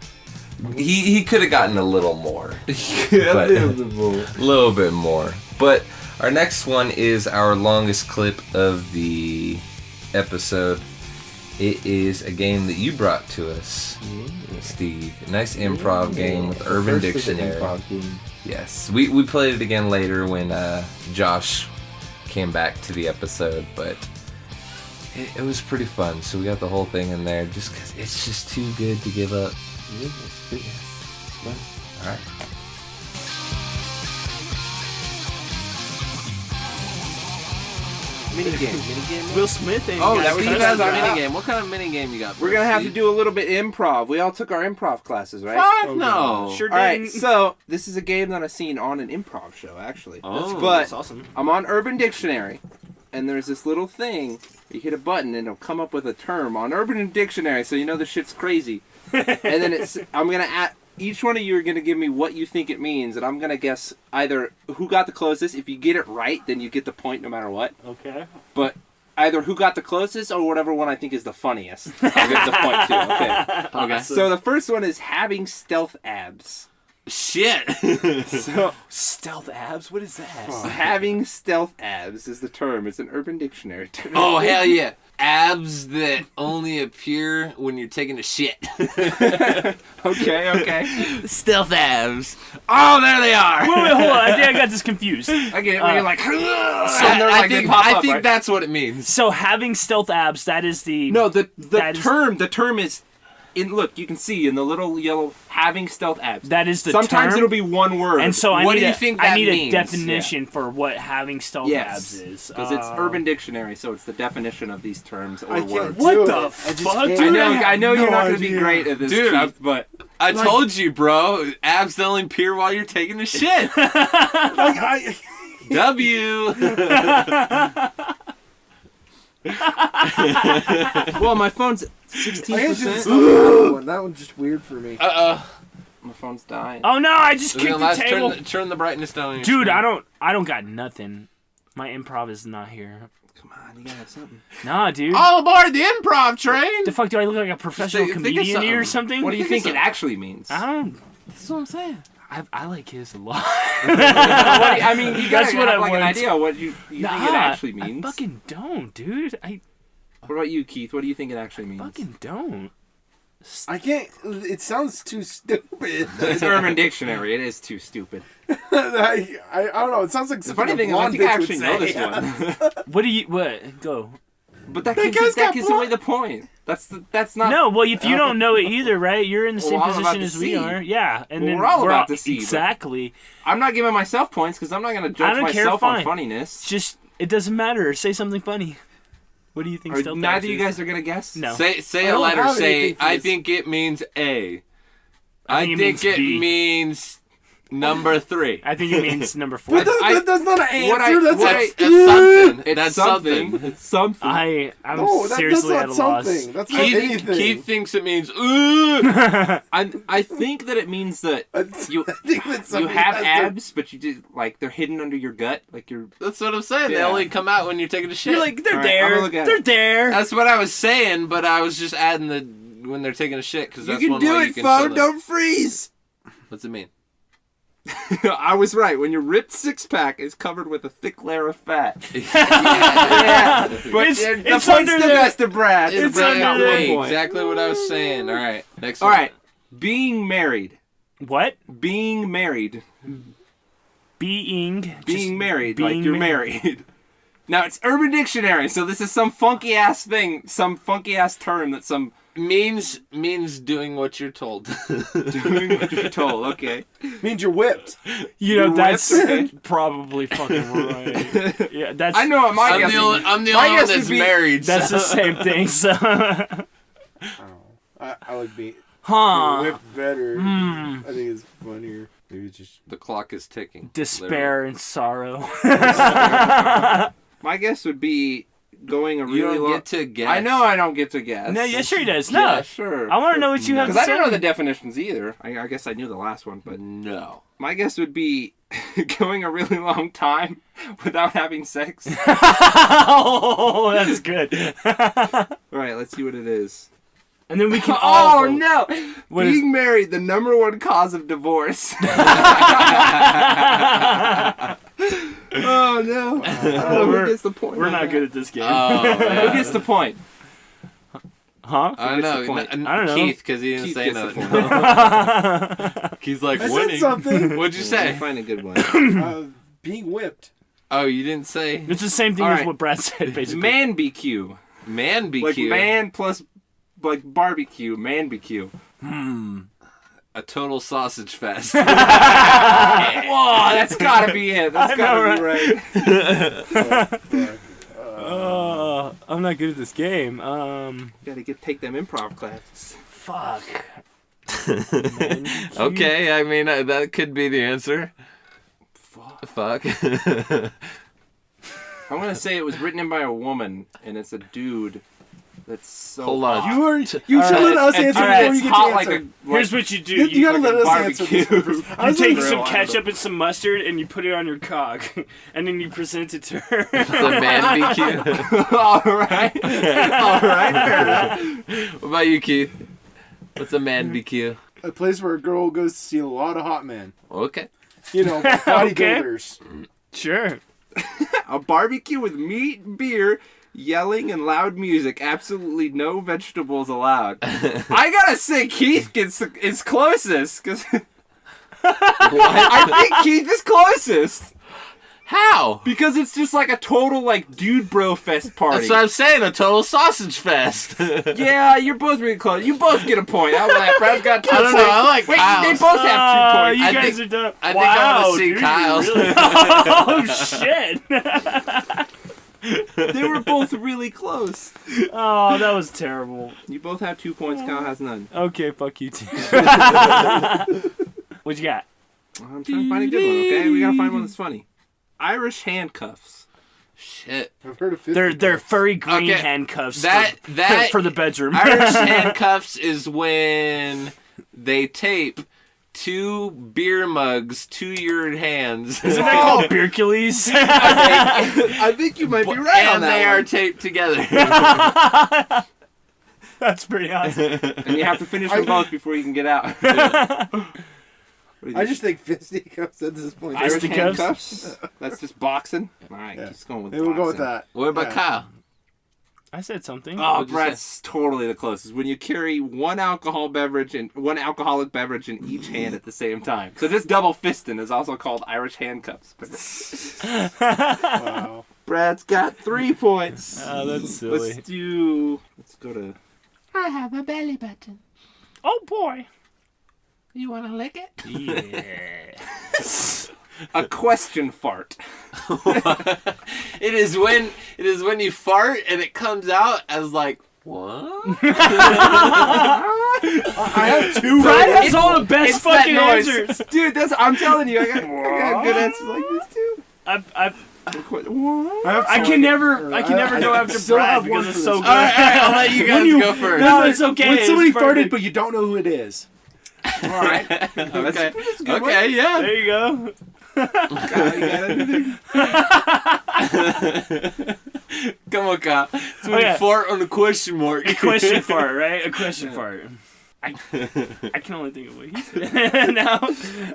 A: He could have gotten a little more.
B: A
A: little bit more. But our next one is our longest clip of the episode. It is a game that you brought to us, Steve. A nice improv game with Urban Dictionary. Yes, we played it again later when Josh came back to the episode, but it was pretty fun. So we got the whole thing in there just because it's just too good to give up. All right.
B: Minigame.
G: Will Smith ain't
A: Oh,
G: got
A: Steve
G: cussed
A: has our
G: out.
A: minigame. What kind of minigame you got for
B: We're gonna
A: us,
B: have to
A: Steve?
B: do a little bit improv. We all took our improv classes, right?
A: Fuck no.
G: Sure
B: All right,
G: didn't.
B: so this is a game that I've seen on an improv show, actually.
A: Oh,
B: but
G: That's awesome.
B: I'm on Urban Dictionary, and there's this little thing where you hit a button and it'll come up with a term on Urban Dictionary, so you know the shit's crazy. And then I'm gonna add. Each one of you are gonna give me what you think it means, and I'm gonna guess either who got the closest. If you get it right, then you get the point no matter what.
G: Okay.
B: But either who got the closest or whatever one I think is the funniest. I'll get the point too. Okay.
A: Okay.
B: So the first one is having stealth abs.
A: Shit.
B: So
G: Stealth abs? What is that?
B: having stealth abs is the term. It's an Urban Dictionary term.
A: Oh, hell yeah. Abs that only appear when you're taking a shit.
B: Okay.
A: Stealth abs. Oh, there they are.
C: Wait, hold on. I think I got this confused.
B: I get it. When you're like,
A: And
B: I think,
A: I think that's what it means.
C: So having stealth abs, that is the...
B: no, the
C: That is-
B: term is look, you can see in the little yellow having stealth abs.
C: That is the
B: Sometimes
C: term.
B: it'll be one word.
C: And so
A: What
C: I
A: do
C: need
A: you think
C: I
A: that
C: need
A: means?
C: a definition for what having stealth abs is.
B: because it's Urban Dictionary, so it's the definition of these terms or
E: I can't
B: words.
C: What
E: do
C: the
E: it.
C: fuck?
B: I know you're
E: no
B: not going to be
E: idea.
B: great at this,
A: Dude,
B: Keith, but
A: I told you, bro. Abs that only appear while you're taking a shit. W.
B: well, my phone's
E: I guess
B: 16%.
E: that one's just weird for me.
B: My phone's dying.
C: Oh no! I just kicked the table.
A: Turn the brightness down on your
C: Dude,
A: screen.
C: I don't got nothing. My improv is not here.
B: Come on, you gotta have something.
C: Nah, dude.
A: All aboard the improv train.
C: The fuck do I look like a professional
A: Think of
C: comedian here or
A: something.
C: something?
B: What do you think it actually means?
C: I don't.
A: That's what I'm saying.
C: I like his a lot.
B: I mean, you
C: That's
B: gotta
C: what
B: have
C: I
B: like an
C: want.
B: idea what you think it actually means.
C: I fucking don't, dude. I
B: What about you, Keith? What do you think it actually means?
C: fucking don't.
E: I can't. It sounds too stupid.
B: It's Urban Dictionary. It is too stupid.
E: I don't know. It sounds like
B: The
E: something
B: funny
E: a
B: thing is, I
E: blonde
B: think I
E: bitch would
B: actually know
E: say.
B: this one.
C: What do you? What? Go.
B: But that
E: guy's
B: gives
E: got
B: away the point. That's not.
C: No, well, if you don't know it either, right? You're in the same
B: Well, I'm about
C: position
B: to
C: as we
B: see.
C: are. Yeah, and
B: Well,
C: then
B: we're all about to see, but-
C: exactly.
B: I'm not giving myself points because I'm not going to
C: I
B: judge
C: don't care,
B: myself on
C: fine.
B: funniness.
C: Just it doesn't matter. Say something funny. What do you think?
B: Or
C: Stealth
B: neither
C: abs
B: of you
C: is?
B: guys are going to guess?
C: No.
A: Say
E: I
A: a
E: don't
A: letter.
E: have
A: Say,
E: anything for
A: I
E: this.
A: think it means A.
C: I think it means B.
A: means
H: Number 3.
C: I think it means number 4.
E: That's not an answer.
H: That's something. It's something.
C: I'm
E: No,
C: seriously at
E: that's
C: a
E: not
C: loss.
E: something. That's not
H: Keith,
E: anything.
H: Keith thinks it means ooh. I think that it means that you
E: think that
H: you
E: somebody
H: have
E: has
H: abs, but you just like they're hidden under your gut, like you're. That's what I'm saying. They
E: Yeah.
H: only come out when you're taking a shit.
C: You're like, they're
H: All right, I'm gonna
C: there.
H: look at
C: They're
H: it.
C: there.
H: That's what I was saying, but I was just adding the when they're taking a shit because that's
E: You can
H: one
E: do
H: way
E: it,
H: you can
E: phone.
H: show them.
E: Don't freeze.
H: What's it mean? I was right. When your ripped six-pack is covered with a thick layer of fat. Yeah. But
C: It's
H: the point
C: under
H: still
C: the-
H: goes to Brad.
C: it's
H: Brad
C: under
H: got
C: the-
H: 1 point. Exactly what I was saying. All right. Next
C: All
H: one.
C: right.
H: Being married.
C: What?
H: Being married.
C: Being
H: Married.
C: being
H: Like you're
C: ma-
H: married. Now, it's Urban Dictionary, so this is some funky-ass thing, some funky-ass term that some...
A: Means doing what you're told.
H: Doing what you're told, okay.
E: Means you're whipped.
C: You know,
H: You're
C: that's
H: whipped?
C: probably fucking right. Yeah, that's.
H: I know what my
A: I'm
H: guess
A: the only, I'm the
H: My
A: only one
H: guess
A: that's
H: would be-
A: married.
C: That's
A: so.
C: the same thing. So,
E: I would be
C: huh?
E: whipped better. I think it's funnier. Maybe it's just.
H: The clock is ticking.
C: Despair and sorrow.
H: My guess would be going a really
A: You don't
H: long...
A: get to guess.
H: I know I don't get to guess.
C: No, yeah, sure he does. No,
H: Yeah, sure.
C: I want to know what you have to
H: Because I
C: say.
H: don't know the definitions either. I guess I knew the last one, but
A: No.
H: my guess would be going a really long time without having sex.
C: Oh, that's good.
H: All right, let's see what it is.
C: And then we can all.
H: Oh no!
C: What is-
H: Being married, the number 1 cause of divorce. Oh no! Who gets the point?
C: We're not good at this game.
A: Oh,
H: Who
A: man.
H: gets the point?
C: Huh?
A: I don't know.
H: the point?
C: I don't know.
A: Keith, because he didn't
H: Keith
A: say
H: gets the
A: nothing. He's like,
E: I said
A: winning.
E: something.
A: What'd you
H: Say,
A: say?
H: find a good one.
E: Being whipped.
A: Oh, you didn't say
C: It's the same thing
H: All
C: as
H: right.
C: what Brad said, basically.
H: Man BQ.
A: man BQ.
H: Like man plus like barbecue. Man BQ.
A: A total sausage fest.
H: Whoa, that's gotta be it. That's
C: I
H: gotta
C: know,
H: be right.
C: I'm not good at this game.
H: Gotta take them improv classes.
C: Fuck.
A: Okay, I mean, that could be the answer. Fuck.
H: I'm gonna say it was written in by a woman, and it's a dude. That's so.
A: Hold on.
H: hot.
E: You should let us answer
H: Alright,
E: before you
H: it's
E: get
H: hot
E: to
H: like
E: answer.
C: Here's what you do.
E: You gotta let us
H: barbecue.
E: answer this one first. I
C: You
E: was
C: take
E: like,
C: some ketchup and some mustard and you put it on your cock, and then you present it to her.
A: The man BQ.
H: All right. All right. Fair enough.
A: What about you, Keith? What's a man BQ?
E: a place where a girl goes to see a lot of hot men.
A: Okay.
E: You know, bodybuilders.
C: Sure.
H: A barbecue with meat and beer, yelling and loud music. Absolutely no vegetables allowed. I gotta say, Keith is closest because I think Keith is closest
A: How?
H: because it's just like a total like dude bro fest party.
A: That's what I'm saying. A total sausage fest.
H: Yeah, you're both really close. You both get a point. How about that? Brad's got 2
A: I don't know.
H: points.
A: I like
H: Wait,
A: Kyle's.
H: they both have 2 points.
C: You
A: I
C: guys
A: think-
C: are done.
A: I think I
C: wow,
A: wanna see
C: dude,
A: Kyle's.
C: Really? Oh shit!
H: They were both really close.
C: Oh, that was terrible.
H: You both have 2 points. Kyle has none.
C: Okay, fuck you too. What you got?
H: I'm trying to find a good one. Okay, we gotta find one that's funny. Irish handcuffs.
A: Shit.
E: I've heard of 50
C: They're furry green
A: Okay,
C: handcuffs
A: that-
C: for the bedroom.
A: Irish handcuffs is when they tape 2 beer mugs to your hands.
C: Isn't that called Beercules?
H: I think you might be right on
A: and
H: that
A: they
H: one.
A: are taped together.
C: That's pretty awesome.
H: And you have to finish them both before you can get out.
E: I just think fisticuffs at this point.
H: Irish
C: Fisticuffs?
H: handcuffs. That's just boxing. All right,
E: Yeah.
H: just going with
E: Maybe
H: boxing.
E: we'll go with that.
A: What about
E: Yeah.
A: Kyle?
C: I said something.
H: Oh,
A: What'd you
H: Brett's totally the closest. When you carry one alcoholic beverage in each hand at the same time. So this double fisting is also called Irish handcuffs.
E: Wow.
H: Brad's got 3 points.
C: Oh, that's silly.
H: Let's go to.
I: I have a belly button.
C: Oh boy.
I: You want to lick it?
C: Yeah.
H: A question fart.
A: It is when you fart and it comes out as like what?
E: I have two.
C: Brad
E: right
C: has all the best
H: It's that
C: fucking
H: noise.
C: answers.
H: Dude, I'm telling you, I got good answers like this too.
C: I can never go after
E: still
C: Brad
E: have one
C: because it's
E: for
C: so
E: this.
C: good.
A: All right, I'll let you guys go first.
C: No, it's okay.
E: When somebody
C: it's
E: farted,
C: perfect.
E: but you don't know who it is.
H: All right.
A: Okay.
H: That's a good one.
A: Okay, yeah.
C: There you go.
A: Come on, Kyle. It's when
C: Okay.
A: you fart on a question mark.
C: A question fart, right? A question fart. I can only think of what he said. Now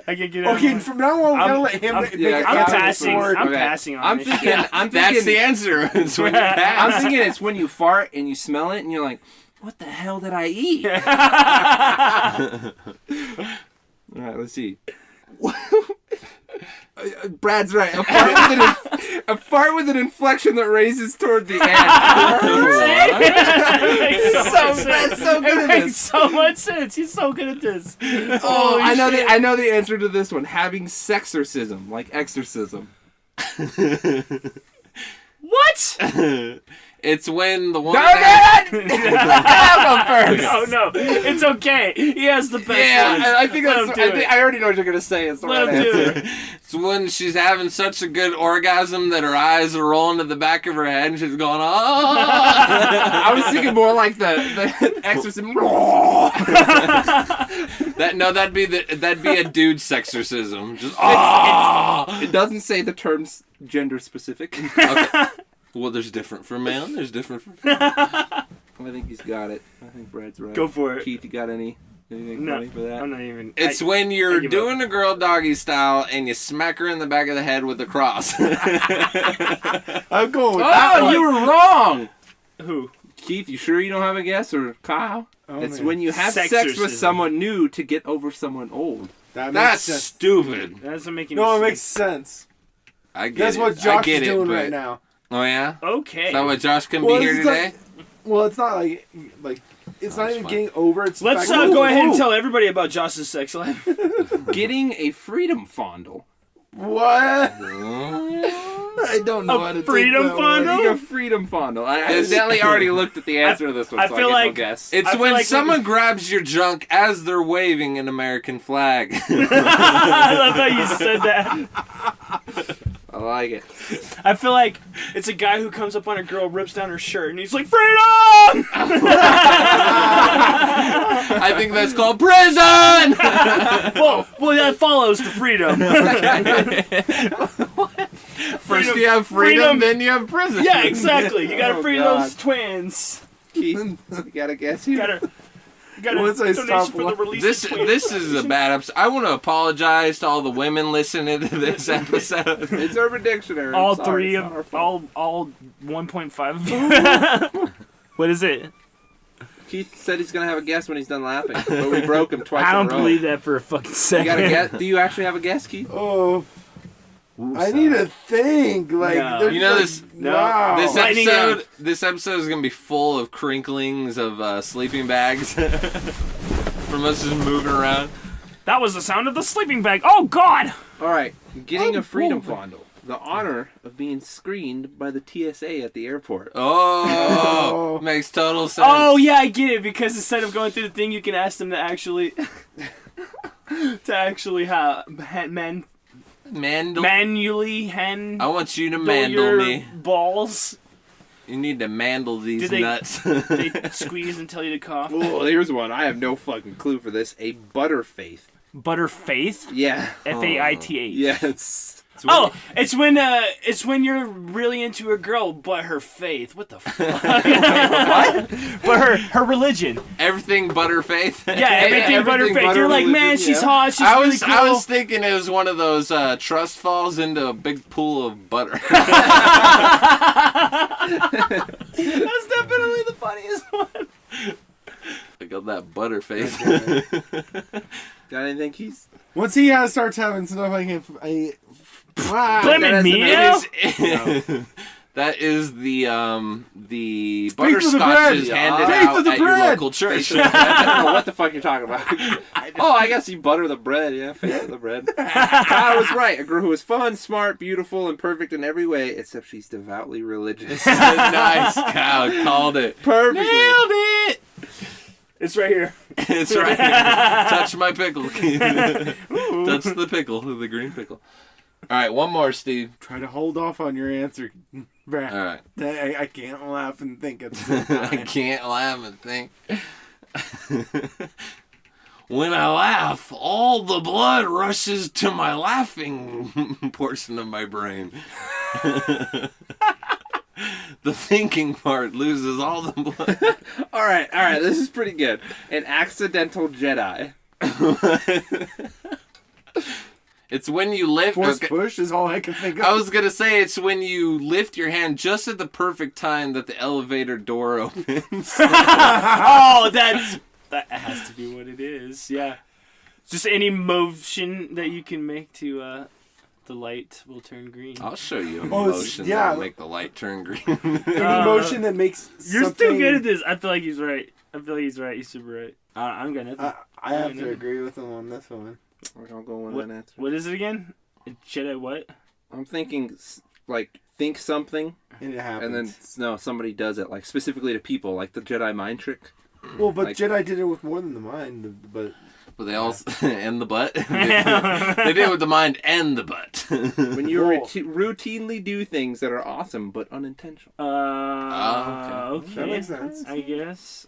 C: I can get.
E: Okay, from now on, we're
C: I'm-
E: gonna let him make
H: yeah,
E: an
C: I'm
E: answer
C: passing.
E: for it.
C: I'm
H: Okay.
C: passing on
H: I'm
C: this
H: thinking.
C: shit.
H: I'm
A: That's
H: thinking.
A: the answer. It's when you pass.
H: I'm thinking it's when you fart and you smell it and you're like, what the hell did I eat? All right, let's see. Brad's right. A fart with an inflection that raises toward the end.
C: That's
H: so good at
C: makes
H: this.
C: so much sense. He's so good at this.
H: Oh, I know the answer to this one. Having sexorcism, like exorcism.
C: What?
A: It's when the one.
H: I'll go first.
C: No, it's okay. He has the best ones.
H: Yeah, I think
C: Let
H: that's.
C: him do
H: I
C: it.
H: already know what you're gonna say. It's the
C: Let
H: right
C: him do
H: answer.
C: it.
A: It's when she's having such a good orgasm that her eyes are rolling to the back of her head and she's going, oh.
H: I was thinking more like the exorcism.
A: That'd be a dude sexorcism. Just
H: It doesn't say the term's gender specific.
A: okay. Well, there's different for male, and there's different for female.
H: I think he's got it. I think Brad's right.
C: Go for it.
H: Keith, you got anything
C: No,
H: funny for that?
C: I'm not even.
A: It's
C: I
A: when you're
C: give
A: doing a girl doggy style and you smack her in the back of the head with a cross.
E: I'm going with that
H: Oh,
E: one.
H: you were wrong.
C: Who?
H: Keith, you sure you don't have a guess, or Kyle? It's when you have sex
C: Sexorcism.
H: with someone new to get over someone old.
E: That makes
A: That's
E: sense.
A: stupid.
C: That doesn't make any
E: No, it
C: sense.
E: makes sense.
A: I get
E: That's
A: it.
E: what
A: I
E: Josh
A: get
E: is
A: it,
E: doing
A: but-
E: right now.
A: Oh, yeah?
C: Okay.
A: Is that why Josh couldn't
E: Well,
A: be here
E: it's not-
A: today?
E: Well, it's not like it's not
A: it's
E: even
A: fine.
E: getting over. It's the
C: Let's
E: fact that-
C: go ahead and
H: Ooh.
C: tell everybody about Josh's sex life.
H: Getting a freedom fondle.
E: What? I don't know
C: A
E: how to take
C: freedom
E: that
C: fondle?
H: Getting a freedom fondle. I accidentally already looked at the answer to this one,
C: I
H: so
C: feel
H: I get
C: like-
H: no guess.
A: It's
C: I feel
A: when
C: like
A: someone grabs your junk as they're waving an American flag.
C: I love how you said that.
H: I like it.
C: I feel like it's a guy who comes up on a girl, rips down her shirt, and he's like, "Freedom!"
A: I think that's called prison!
C: well, that follows the freedom.
A: First you have freedom, then you have prison.
C: Yeah, exactly. You gotta
H: Oh,
C: free
H: God.
C: those twins.
H: Keith, you gotta guess here.
C: You gotta
E: Once I
C: donation
E: stop
C: for the release
A: This
C: of twins.
A: this is a bad episode. I want to apologize to all the women listening to this episode.
H: It's Urban Dictionary.
C: all
H: I'm sorry,
C: three
H: it's not our
C: of
H: fault.
C: all 1.5 of you. What is it?
H: Keith said he's gonna have a guess when he's done laughing, but we broke him twice
C: I don't
H: in a row.
C: believe that for a fucking
H: You
C: second.
H: got a guess? Do you actually have a guess, Keith?
E: Oh, I need to think. Like,
C: No.
E: there's
A: You know
E: like,
A: this-
E: Wow.
A: This
C: Lightning
A: episode, this episode is gonna be full of crinklings of sleeping bags from us just moving around.
C: That was the sound of the sleeping bag. Oh God!
H: All right, getting a freedom fondle. The honor of being screened by the TSA at the airport.
A: Oh, makes total sense.
C: Oh yeah, I get it because instead of going through the thing, you can ask them to actually have
A: Mandel.
C: manually hand
A: I want you to
C: your
A: mandle me.
C: balls.
A: You need to mandle these
C: Do they-
A: nuts.
C: They squeeze and tell you to cough.
H: Oh, here's one. I have no fucking clue for this. A butterfaith.
C: Butterfaith.
H: Yeah.
C: Faith.
H: Yes.
C: Oh, it's when you're really into a girl, but her faith. What the fuck? What? But her religion.
A: Everything butterfaith.
C: Yeah, everything but her
H: everything
C: faith.
H: but
C: You're
H: her
C: like, man,
H: religion,
C: she's
H: yeah.
C: hot. She's
A: I
C: really
A: was
C: cool.
A: I was thinking it was one of those trust falls into a big pool of butter.
C: That's definitely the funniest one.
A: I got that butterfaith.
H: Got anything, Keith?
E: Once he starts having stuff, wow.
C: Blaming me now?
A: That is the
E: Speak for the
A: butterscotch
E: bread.
A: is handed
E: Speak
A: out
E: for the
A: at your
E: bread.
A: local church.
H: I don't know what the fuck you're talking about. I guess you butter the bread. Yeah, face of the bread. I was right. A girl who is fun, smart, beautiful, and perfect in every way, except she's devoutly religious.
A: Nice, Kyle called it.
H: Perfect.
C: Nailed it. It's right here.
A: It's right here. Touch my pickle, Keith. Touch the pickle, the green pickle. All right, one more, Steve.
E: Try to hold off on your answer, Brad.
A: All right.
E: I can't laugh and think at the same time.
A: I can't laugh and think. When I laugh, all the blood rushes to my laughing portion of my brain. The thinking part loses all the blood.
H: All right. This is pretty good. An accidental Jedi.
A: It's when you lift...
E: Force push is all I can think of.
A: I was going to say it's when you lift your hand just at the perfect time that the elevator door opens.
C: Oh, that has to be what it is. Yeah. Just any motion that you can make to the light will turn green.
A: I'll show you a
E: Oh,
A: motion
E: yeah.
A: that'll make the light turn green.
E: Any motion that makes
C: You're
E: something...
C: still good at this. I feel like he's right. He's super right. I'm gonna.
E: I have to agree with him on this one.
H: I'll go with that answer.
C: What is it again? Jedi what?
H: I'm thinking, like, think something,
E: And it happens.
H: and then, no, somebody does it, like, specifically to people, like the Jedi mind trick.
E: Well, but
H: like-
E: Jedi did it with more than the mind, but...
A: But they all... and the butt. They did it with the mind and the butt.
H: When you
E: Whoa.
H: routinely do things that are awesome but unintentional.
A: okay.
E: That makes sense.
C: I guess.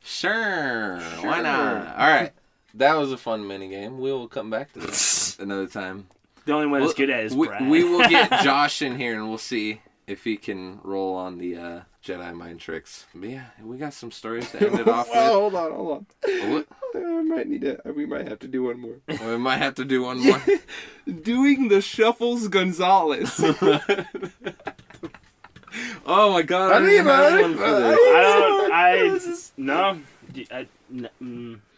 A: Sure. Why not? All right. That was a fun mini game. We will come back to this another time.
C: The only one that's good at is Brad.
A: We will get Josh in here and we'll see if he can roll on the Jedi mind tricks. But yeah, we got some stories to end it off with.
H: Hold on.
A: What?
H: We might have to do one more.
A: We might have to do one more.
H: Doing the Shuffles Gonzalez.
A: Oh my god, I
E: I
A: didn't
E: don't
A: have
E: even-
A: one for this.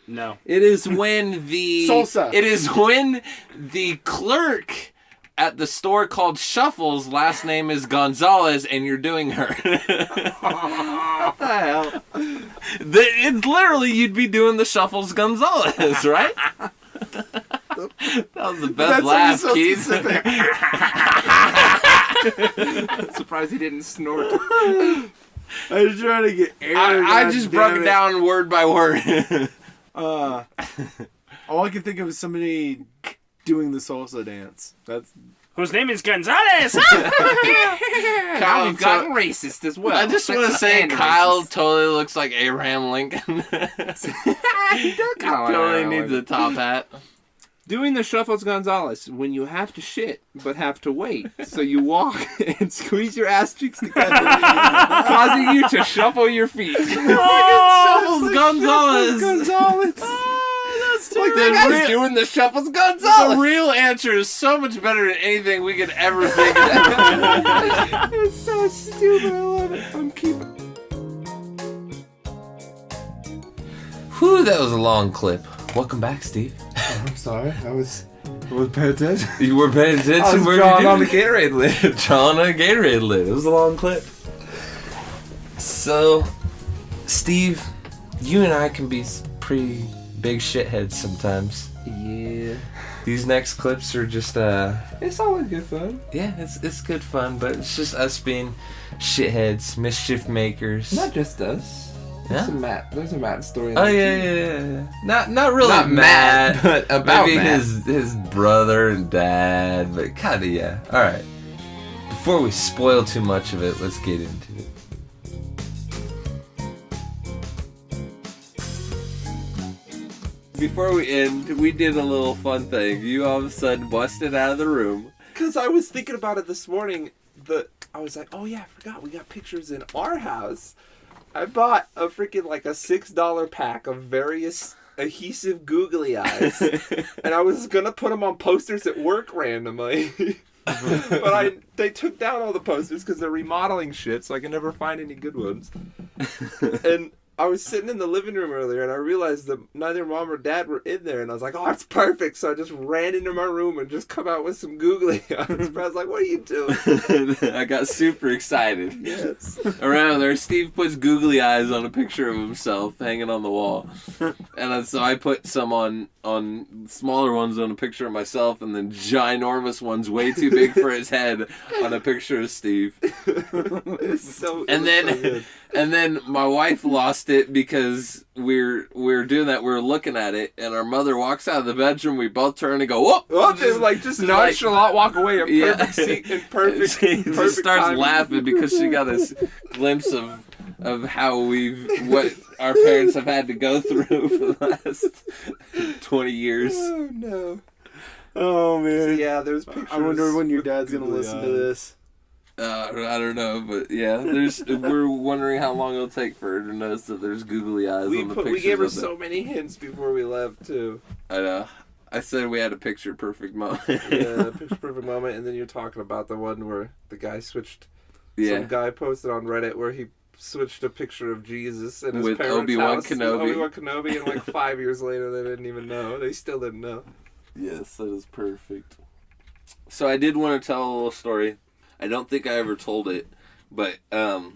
C: No.
A: It is when the
E: Salsa.
A: It is when the clerk at the store called Shuffles, last name is Gonzalez, and you're doing her.
H: What the hell?
A: It's literally you'd be doing the Shuffles Gonzalez, right? That was the best laugh,
E: so
A: Keith.
E: specific.
H: I'm surprised he didn't snort.
E: I was trying to get air.
A: I just broke it down word by word.
E: All I can think of is somebody doing the salsa dance. That's
C: Whose name is Gonzalez?
H: Now we've gotten racist as well.
A: I just want to say
H: And
A: Kyle
H: racist.
A: totally looks like Abraham Lincoln. Totally needs a top hat.
H: Doing the Shuffles Gonzalez when you have to shit but have to wait. So you walk and squeeze your ass cheeks together, causing you to shuffle your feet.
A: Shuffles Gonzalez.
H: Like
A: the
H: that
A: real-
H: guy's doing the Shuffles
A: The
H: Gonzalez.
A: real answer is so much better than anything we could ever think of.
H: It's so stupid. I love it. I'm keeping.
A: Whew, that was a long clip. Welcome back, Steve.
J: I'm sorry, I was paying attention.
A: You were paying attention.
J: I was
A: What were
J: drawing
A: you
J: on the
A: doing?
J: Gatorade lid.
A: Drawing on a Gatorade lid. It was a long clip. So, Steve, you and I can be pretty big shitheads sometimes.
H: Yeah.
A: These next clips are just
J: It's always good fun.
A: yeah, it's good fun, but it's just us being shitheads, mischief makers.
J: Not just us.
A: Yeah?
J: There's a Matt story. In
A: Oh
J: there,
A: yeah,
J: too.
A: yeah. Not really
J: Not
A: Matt,
J: Matt, but about
A: maybe
J: Matt.
A: his brother and dad, but kinda yeah. All right. Before we spoil too much of it, let's get into it. Before we end, we did a little fun thing. You all of a sudden busted out of the room.
J: Because I was thinking about it this morning. I was like, oh yeah, I forgot. We got pictures in our house. I bought a freaking like a $6 pack of various adhesive googly eyes. And I was going to put them on posters at work randomly. But they took down all the posters because they're remodeling shit, so I can never find any good ones. And I was sitting in the living room earlier, and I realized that neither mom or dad were in there, and I was like, oh, it's perfect. So I just ran into my room and just come out with some googly eyes. But I was like, what are you doing?
A: I got super excited.
J: Yes.
A: Around there, Steve puts googly eyes on a picture of himself hanging on the wall. And so I put some on smaller ones on a picture of myself, and then ginormous ones way too big for his head on a picture of Steve.
J: It's so
A: And
J: it was so
A: then
J: good.
A: and then my wife lost missed it because we're doing that. We're looking at it, and our mother walks out of the bedroom. We both turn and go, "Whoop!"
J: Oh, they like just nonchalant walk away in perfect seat in perfect.
A: She
J: perfect
A: just starts
J: timing.
A: laughing because she got this glimpse of how what our parents have had to go through for the last 20 years.
J: Oh no.
E: Oh man.
J: Yeah, there's pictures.
E: I wonder when your dad's gonna
J: googly
E: listen to
J: eyes.
E: this.
A: I don't know, but yeah, we're wondering how long it'll take for her to notice that there's googly eyes on the pictures.
J: We gave her
A: of it.
J: so many hints before we left too.
A: I know. I said we had a picture perfect moment.
J: Yeah, picture perfect moment, and then you're talking about the one where the guy switched.
A: Yeah.
J: Some guy posted on Reddit where he switched a picture of Jesus and his
A: With
J: parents'
A: Obi-Wan
J: house.
A: Kenobi.
J: Obi-Wan Kenobi, and like 5 years later, they didn't even know. They still didn't know.
A: Yes, that is perfect. So I did want to tell a little story. I don't think I ever told it, but when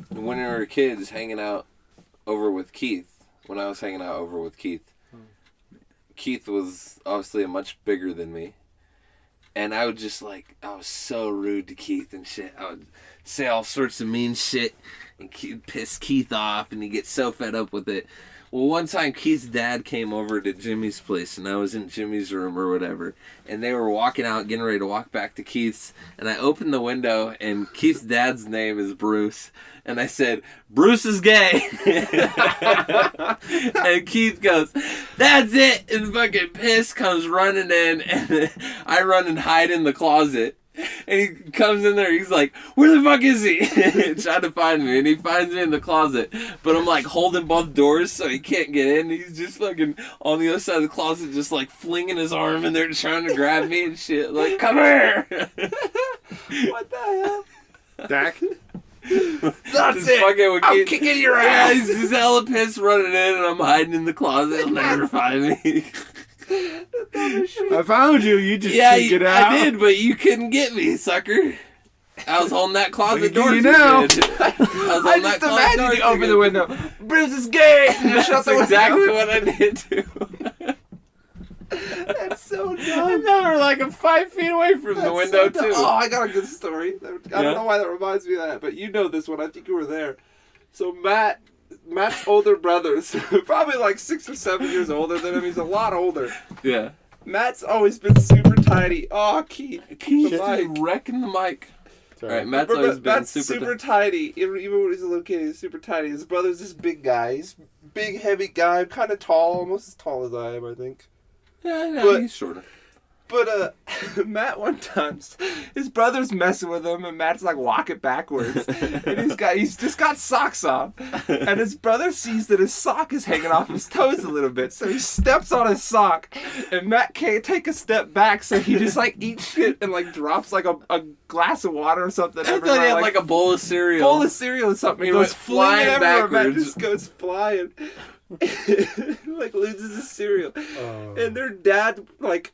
A: we were kids hanging out over with Keith, when I was hanging out over with Keith, Keith was obviously much bigger than me. And I would just I was so rude to Keith and shit. I would say all sorts of mean shit and piss Keith off, and he'd get so fed up with it. Well, one time Keith's dad came over to Jimmy's place, and I was in Jimmy's room or whatever, and they were walking out, getting ready to walk back to Keith's, and I opened the window, and Keith's dad's name is Bruce, and I said, "Bruce is gay." And Keith goes, "That's it," and fucking piss comes running in, and I run and hide in the closet. And he comes in there, he's like, "Where the fuck is he?" Trying to find me, and he finds me in the closet. But I'm like holding both doors so he can't get in. He's just fucking on the other side of the closet, just like flinging his arm in there trying to grab me and shit. Like, "Come here."
J: What the hell?
E: Dak?
J: That's
A: Just
J: it.
A: fucking with
J: I'm
A: Keith.
J: kicking your
A: Yeah,
J: ass.
A: he's just hella pissed running in, and I'm hiding in the closet. He'll never find me.
E: I found you. You just
A: Yeah,
E: can't get out.
A: I did, but you couldn't get me, sucker. I was holding that closet door.
E: you
A: too
E: now.
A: good. I was
J: I
A: holding
J: just
A: that closet
J: imagine
A: door
J: you
A: too
J: open
A: good.
J: the window. Bruce is gay. And you
A: That's
J: shut the window.
A: exactly what I did too.
J: That's so
A: And
J: dumb.
A: they were like 5 feet away from the
J: That's
A: window
J: so dumb.
A: too.
J: Oh, I got a good story. I
A: Yeah?
J: don't know why that reminds me of that, but you know this one. I think you were there. So Matt's older brother's probably like 6 or 7 years older than him. He's a lot older.
A: Yeah.
J: Matt's always been super tidy. Oh, Keith, keep the
A: Just
J: mic.
A: wrecking the mic.
E: Sorry.
A: All right, Matt's
J: But
A: always been
J: Matt's
A: super.
J: tidy. Even when he's a little kid, he's super tidy. His brother's this big guy. He's big, heavy guy, kind of tall, almost as tall as I am, I think.
A: Yeah, no,
J: But-
A: he's shorter.
J: But Matt one time, his brother's messing with him, and Matt's like walking backwards, and he's just got socks on, and his brother sees that his sock is hanging off his toes a little bit, so he steps on his sock, and Matt can't take a step back, so he just like eats shit and like drops like a glass of water or something.
A: I thought
J: everywhere,
A: he had like a bowl of cereal.
J: bowl of cereal or something.
A: He
J: He goes
A: went
J: flying
A: flying
J: everywhere. Matt
A: backwards.
J: just goes flying. Like loses his cereal,
E: Oh.
J: and their dad like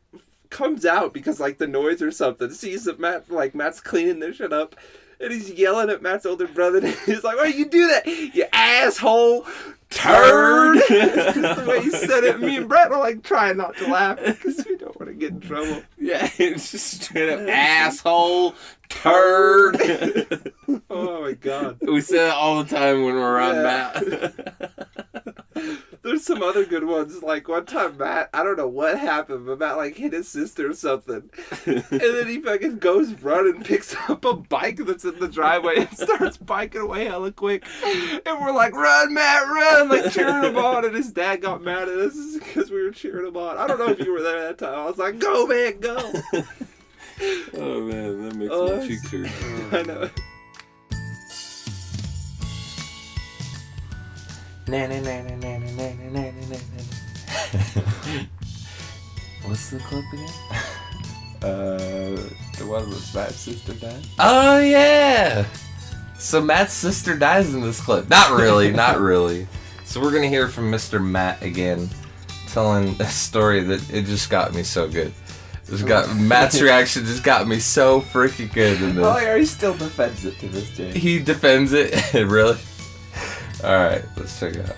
J: comes out because like the noise or something, sees that Matt's cleaning their shit up, and he's yelling at Matt's older brother. And he's like, "Why you do that, you asshole turd?" It's just the way he said it. Me and Brett are like trying not to laugh because we don't want to get in trouble.
A: Yeah, it's just straight up asshole turd.
J: Oh my god.
A: We say that all the time when we're around
J: Yeah.
A: Matt.
J: There's some other good ones. Like one time Matt, I don't know what happened, but Matt like hit his sister or something. And then he fucking goes running, picks up a bike that's in the driveway and starts biking away hella quick. And we're like, "Run, Matt, run!" Like cheering him on. And his dad got mad at us because we were cheering him on. I don't know if you were there that time. I was like, "Go, man, go!"
A: Oh man, that makes
J: Oh,
A: my cheeks hurt.
J: I know.
A: What's the clip again?
J: The one with Matt's sister died.
A: Oh yeah. So Matt's sister dies in this clip. Not really, not really. So we're gonna hear from Mr. Matt again, telling a story that it just got me so good. Matt's reaction just got me so freaking good in this.
J: Oh, yeah, he still defends it to this day.
A: He defends it. Really? Alright, let's check it out.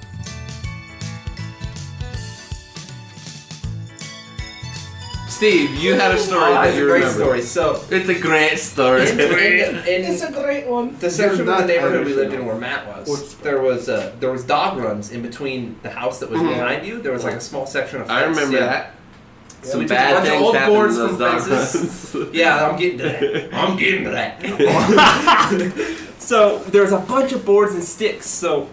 A: Steve, you had a story
J: That's
A: that
J: a
A: you
J: great
A: remember.
J: story. So,
A: It's a great story.
J: it's
G: a great one.
J: The section of the
E: not
J: neighborhood we
E: Irish
J: lived
E: enough.
J: in where Matt was, there was dog runs in between the house that was behind you. There was like a small section of fence.
A: I remember
J: yeah.
A: that.
J: So
A: Some
J: we took a
A: bad
J: bunch of
A: things
J: old
A: happened
J: boards
A: in
J: from
A: those dog
J: fences.
A: runs.
J: Yeah, I'm getting to that. I'm getting to that. So there was a bunch of boards and sticks. So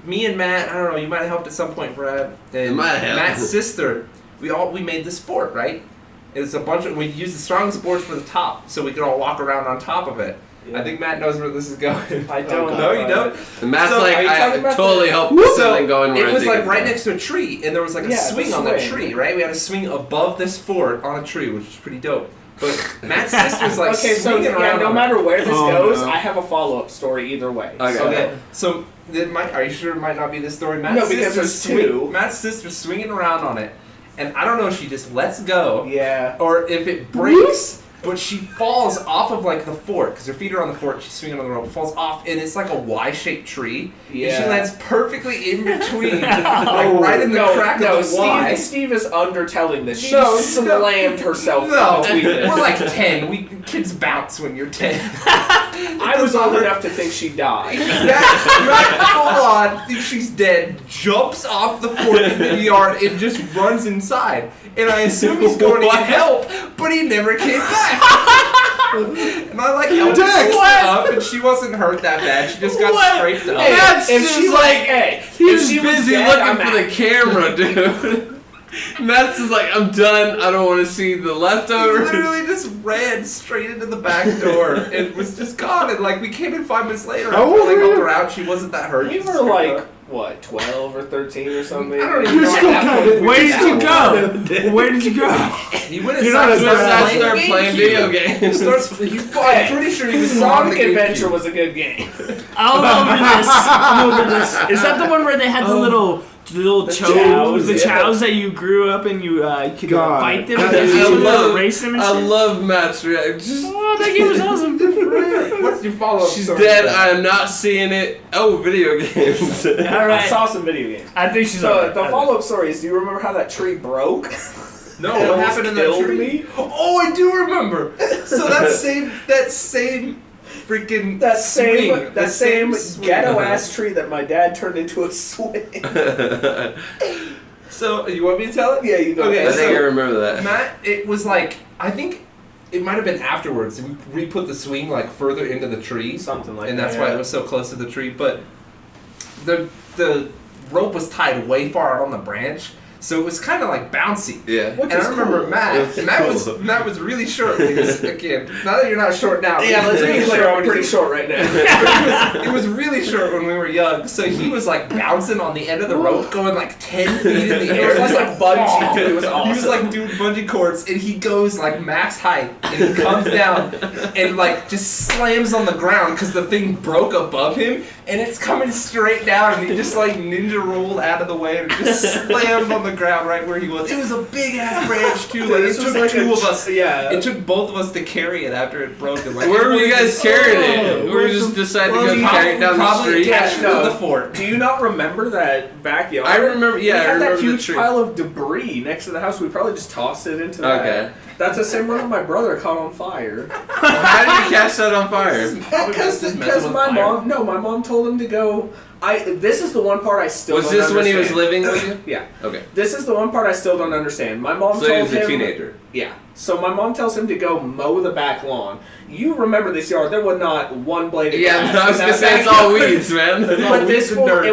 J: me and Matt, I don't know, you might have helped at some point, Brad. And
A: might have.
J: Matt's sister, we made this fort, right? It's a bunch of we used the strongest boards for the top, so we could all walk around on top of it. I think Matt knows where this is going.
G: I don't.
J: No, you don't.
A: And Matt's
J: So,
A: like,
J: are you
A: I
J: talking about
A: totally
J: the-
A: helped this
J: So
A: thing going where
J: it
A: I
J: was
A: think
J: like
A: it's
J: right
A: going.
J: next to a tree, and there was like a
G: Yeah, the
J: swing on that
G: swing.
J: tree, right? We had a swing above this fort on a tree, which was pretty dope. But Matt's sister's like
G: Okay, so
J: swinging around.
G: no
J: on
G: matter where this
D: Oh,
G: goes,
D: no.
G: I have a follow-up story either way.
A: Okay.
J: Okay, so are you sure it might not be this story? Matt's
G: No, because
J: sister's
G: there's two.
J: Matt's sister's swinging around on it, and I don't know if she just lets go
G: Yeah.
J: or if it breaks. But she falls off of like the fort because her feet are on the fort. She's swinging on the rope, falls off, and it's like a Y-shaped tree. And she
G: Yeah.
J: lands perfectly in between, like right in the crack of the Y.
G: Steve is undertelling this. She
J: No,
G: slammed herself
J: No,
G: in between this.
J: we're like 10. Kids bounce when you're 10.
G: I was old enough to think she died.
J: Matt full on thinks she's dead, jumps off the fort in the yard, and just runs inside. And I assume he's going to get help, but he never came back. And I like helped her up, and she wasn't hurt that bad. She just got scraped up.
A: Matt's
G: if
A: just
G: she was
A: like,
G: hey,
A: he
G: if
A: was
G: she was
A: busy
G: dead,
A: looking
G: I'm
A: for the
G: out.
A: camera, dude. Matt's just like, I'm done. I don't want to see the
J: He
A: leftovers.
J: literally just ran straight into the back door and was just gone. And like we came in 5 minutes later,
E: How
J: after
E: old
J: like
E: were
J: helped
E: you?
J: her out. She wasn't that hurt.
G: We
J: She
G: were
J: scraped
G: like,
J: up.
G: what, 12 or 13 or something?
J: I don't even know.
E: still
J: at that
E: kinda-
J: point we
D: Where
J: were
D: did you
J: that
D: go? Where did you go?
J: old. He went
D: You're not
J: inside.
D: as
A: I
J: started
A: started playing video games.
J: I'm pretty sure he was on the
G: Sonic Adventure
J: GameCube.
G: was a good game.
C: I'm over this. I'm over this. Is that the one where they had the little chows,
G: chows,
C: the
G: yeah.
C: chows that you grew up and you could
E: God.
C: fight them?
E: That
C: and
E: is-
C: you
A: I
C: could
A: love,
C: race them and
A: I
C: shit?
A: love Matt's reaction. Just,
C: Oh, that game was awesome.
J: What's your follow-up?
A: she's
J: story?
A: dead. I am not seeing it. Oh, video games.
C: All
G: I
C: right.
G: saw some video games.
C: I think she's
G: So
C: alright.
G: the follow-up story is: do you remember how that tree broke?
J: No,
G: It
J: what
G: almost
J: happened in that
G: killed
J: tree?
G: me.
J: Oh, I do remember. So that same freaking
G: That same
J: swing,
G: that same
J: swing.
G: ghetto ass tree that my dad turned into a swing.
J: So you want me to tell it?
G: Yeah, you go.
J: Okay,
A: I think I
J: so
A: remember that.
J: Matt, it was like I think it might have been afterwards. We put the swing like further into the tree,
G: Something like
J: and
G: that.
J: that's why it was so close to the tree. But the rope was tied way far out on the branch, so it was kind of like bouncy.
A: Yeah.
G: Which
J: And
G: is
J: I remember
G: cool.
J: Matt,
A: It's
J: and Matt
A: cool.
J: was really short. Because, again, now that you're not short now,
G: Yeah,
J: but
G: let's
J: he was
G: be
J: really
G: clear.
J: short
G: I'm
J: when he
G: pretty
J: was-
G: short right now.
J: It was really short when we were young, so he was like bouncing on the end of the rope, going like 10 feet in the
G: It
J: air.
G: was like bungee, dude. It was awesome.
J: He was like doing bungee cords, and he goes like max height, and he comes down and like just slams on the ground because the thing broke above him, and it's coming straight down, and he just like ninja rolled out of the way and just slammed on the ground right where he was. It was a big ass branch too. Like it
G: This was
J: took
G: like
J: two
G: a-
J: of us.
G: Yeah.
J: It took both of us to carry it after it broke. And, like,
A: Where were you
J: everyone
A: guys
J: just-
A: carrying it? Were you just decided to
J: Well,
A: go
J: you
A: carry it down the
J: probably
A: street?
J: attached
G: Yeah, no.
J: to the fort.
G: Do you not remember that backyard?
A: I remember. Yeah,
G: we
A: I
G: had
A: remember
G: that
A: the
G: huge
A: tree.
G: pile of debris next to the house. We probably just tossed it into that.
A: Okay.
G: That's the same one that my brother caught on fire.
A: How did you catch that on fire?
G: Because my mom told him to go. This is the one part I still
A: Was
G: don't
A: this when he was
G: understand.
A: living with you?
G: Yeah.
A: Okay.
G: This is the one part I still don't understand. My mom
A: So
G: told
A: he was a
G: him.
A: teenager.
G: Yeah. So my mom tells him to go mow the back lawn. You remember this yard? There was not one blade of
A: Yeah,
G: grass.
A: I was
G: in
A: gonna
G: that
A: say it's all
G: backyard.
A: weeds, man. It's all
G: But this
A: weeds and
G: fool,
A: dirt.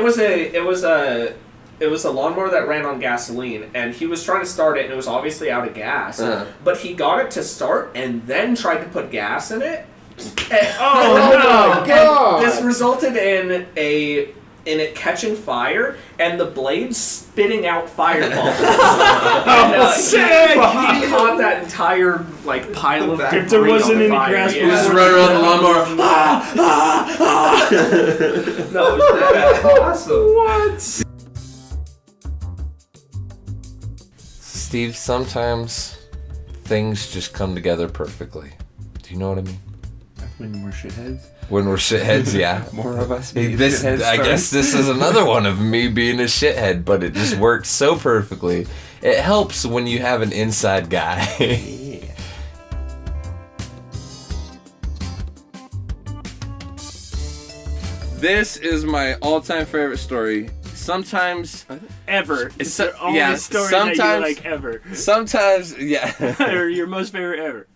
G: it was a lawnmower that ran on gasoline, and he was trying to start it, and it was obviously out of gas.
A: Uh-huh.
G: But he got it to start, and then tried to put gas in it.
E: Oh my God.
G: And this resulted in it catching fire, and the blade spitting out fireballs.
C: Sick!
G: He caught that entire like pile of debris
C: If there wasn't
G: on
C: any
G: fire.
C: grass,
A: You just run around the lawnmower.
G: No, it was that.
J: Awesome.
A: Steve, sometimes things just come together perfectly. Do you know what I mean?
H: When we're shitheads,
A: When we're shitheads, yeah.
H: more of us.
A: Hey,
H: being
A: this,
H: shitheads
A: I
H: first.
A: guess this is another one of me being a shithead, but it just worked so perfectly. It helps when you have an inside guy. This is my all-time favorite story. Sometimes
C: Ever. It's the only
A: yeah,
C: story
A: sometimes-
C: that you like ever.
A: Sometimes, yeah.
C: Or your most favorite ever.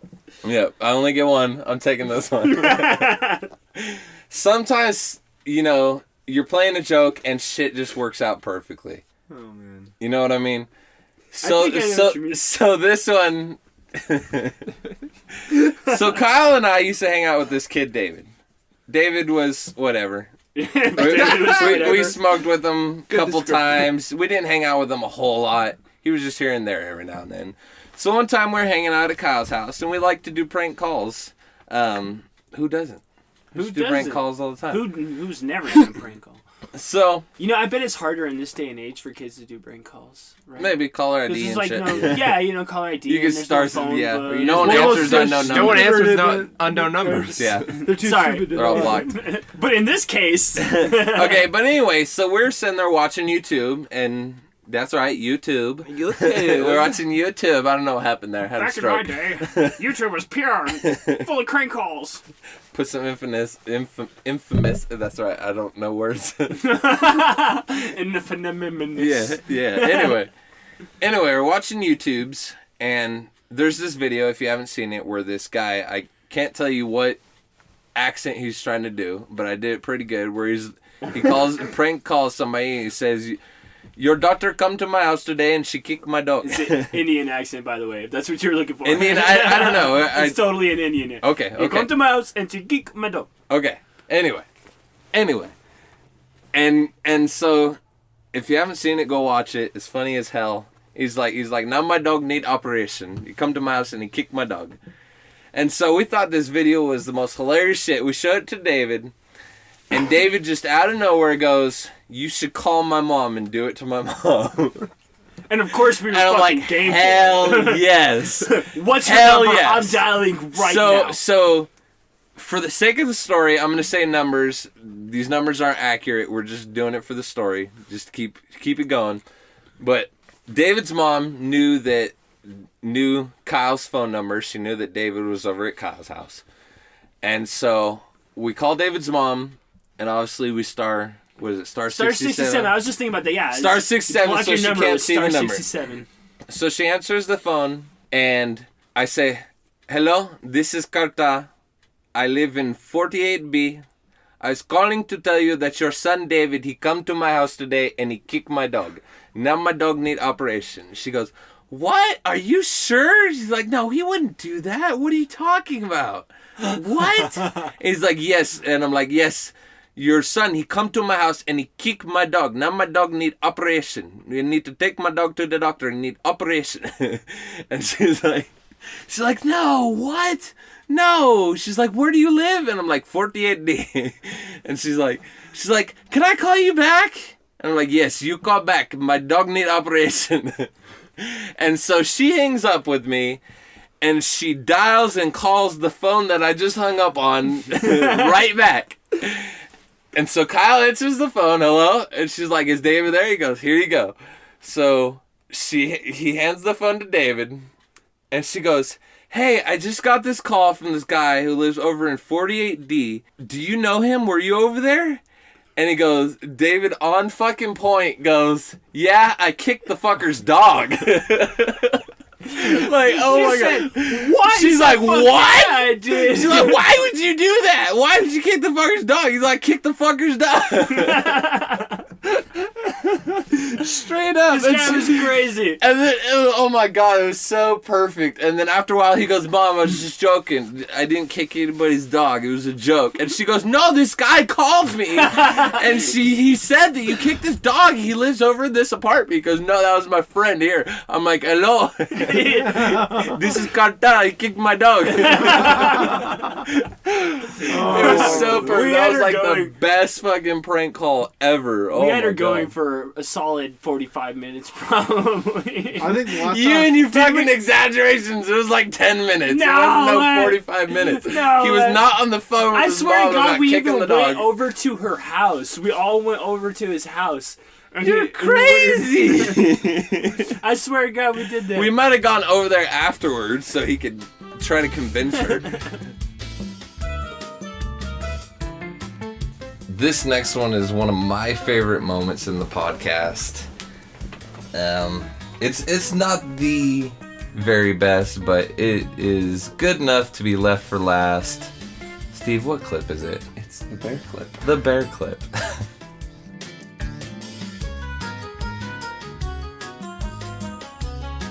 A: Yeah, I only get one. I'm taking this one. Sometimes, you know, you're playing a joke and shit just works out perfectly.
H: Oh man.
A: You know what I mean? So
C: think I know what you mean.
A: so this one. So Kyle and I used to hang out with this kid David. David was whatever. We smoked with him a couple times. We didn't hang out with him a whole lot. He was just here and there every now and then. So one time we were hanging out at Kyle's house, and we like to do prank calls. Who doesn't?
C: Who
A: do prank
C: doesn't?
A: calls all the time.
C: Who's never done a prank call?
A: So
C: You know, I bet it's harder in this day and age for kids to do prank calls. Right?
A: maybe caller
C: 'Cause
A: ID
C: there's
A: and
C: like
A: shit.
C: no, yeah, you know, caller ID.
A: You can
C: and there's
A: start
C: no
A: some,
C: phone
A: yeah.
C: book.
A: No one answers unknown numbers.
H: No one answers unknown numbers.
A: Yeah,
B: They're too
C: Sorry.
B: stupid to
A: they're all
B: know.
A: blocked.
C: But in this case,
A: Okay, but anyway, so we're sitting there watching YouTube, and that's right, YouTube. We're watching YouTube. I don't know what happened there. I had a
C: back in my
A: stroke.
C: day, YouTube was pure and full of crank calls.
A: Put some infamous. That's right. I don't know words.
C: And the phenomenon.
A: Yeah. Anyway, we're watching YouTubes, and there's this video, if you haven't seen it, where this guy, I can't tell you what accent he's trying to do, but I did it pretty good, where he prank calls somebody, and he says, "Your daughter come to my house today, and she kicked my dog."
C: It's an Indian accent, by the way, if that's what you're looking for.
A: Indian, I don't know.
C: It's totally an Indian accent.
A: Okay.
C: You come to my house and she kick my dog.
A: Okay. Anyway. And so if you haven't seen it, go watch it. It's funny as hell. He's like, now my dog need operation. You come to my house and he kicked my dog. And so we thought this video was the most hilarious shit. We showed it to David, and David just out of nowhere goes, "You should call my mom and do it to my mom."
C: And of course we were
A: And I'm
C: fucking
A: like,
C: game.
A: hell yes.
C: What's your
A: hell
C: number?
A: yes.
C: I'm dialing right now.
A: So, for the sake of the story, I'm going to say numbers. These numbers aren't accurate. We're just doing it for the story. Just keep it going. But David's mom knew Kyle's phone number. She knew that David was over at Kyle's house. And so we called David's mom, and obviously we star 67?
C: I was just thinking about that. Yeah.
A: Star 67,
C: block
A: so
C: your
A: she
C: number
A: can't
C: with
A: see the
C: star
A: number.
C: 67.
A: So she answers the phone, and I say, "Hello, this is Carta. I live in 48B. I was calling to tell you that your son David, he come to my house today and he kicked my dog. Now my dog need operation." She goes, "What? Are you sure?" She's like, "No, he wouldn't do that. What are you talking about? What?" And he's like, "Yes." And I'm like, "Yes. Your son, he come to my house and he kicked my dog. Now my dog need operation. You need to take my dog to the doctor and need operation." And she's like, "No, what? No." She's like, "Where do you live?" And I'm like, 48D. And she's like, "Can I call you back?" And I'm like, "Yes, you call back. My dog need operation." And so she hangs up with me, and she dials and calls the phone that I just hung up on right back. And so Kyle answers the phone, "Hello?" And she's like, "Is David there?" He goes, "Here you go." So he hands the phone to David, and she goes, "Hey, I just got this call from this guy who lives over in 48D. Do you know him? Were you over there?" And he goes, David on fucking point goes, "Yeah, I kicked the fucker's dog." Like, oh my god.
C: What?
A: She's like, "What?"
C: Yeah, I did.
A: She's like, "Why would you do that? Why would you kick the fucker's dog?" He's like, "Kick the fucker's dog." Straight up.
C: This guy was crazy.
A: And then, oh my god, it was so perfect. And then after a while, he goes, "Mom, I was just joking. I didn't kick anybody's dog. It was a joke." And she goes, "No, this guy called me. And he said that you kicked his dog. He lives over in this apartment." He goes, "No, that was my friend here." I'm like, "Hello. This is Carta. He kicked my dog." It was so perfect. That was like the best fucking prank call ever.
C: We had her going for a solid 45 minutes, probably.
E: I think the last
A: You
E: time,
A: and your fucking exaggerations. It was like 10 minutes.
C: No,
A: it wasn't
C: man.
A: 45 minutes.
C: No,
A: he was
C: man.
A: not on the phone with
C: I
A: his
C: swear to
A: mom
C: God,
A: about
C: we
A: kicking
C: even
A: the dog.
C: went over to her house. We all went over to his house.
A: You're crazy.
C: I swear to God, we did that.
A: We might have gone over there afterwards so he could try to convince her. This next one is one of my favorite moments in the podcast. It's not the very best, but it is good enough to be left for last. Steve, what clip is it?
J: It's the bear clip.
A: The bear clip.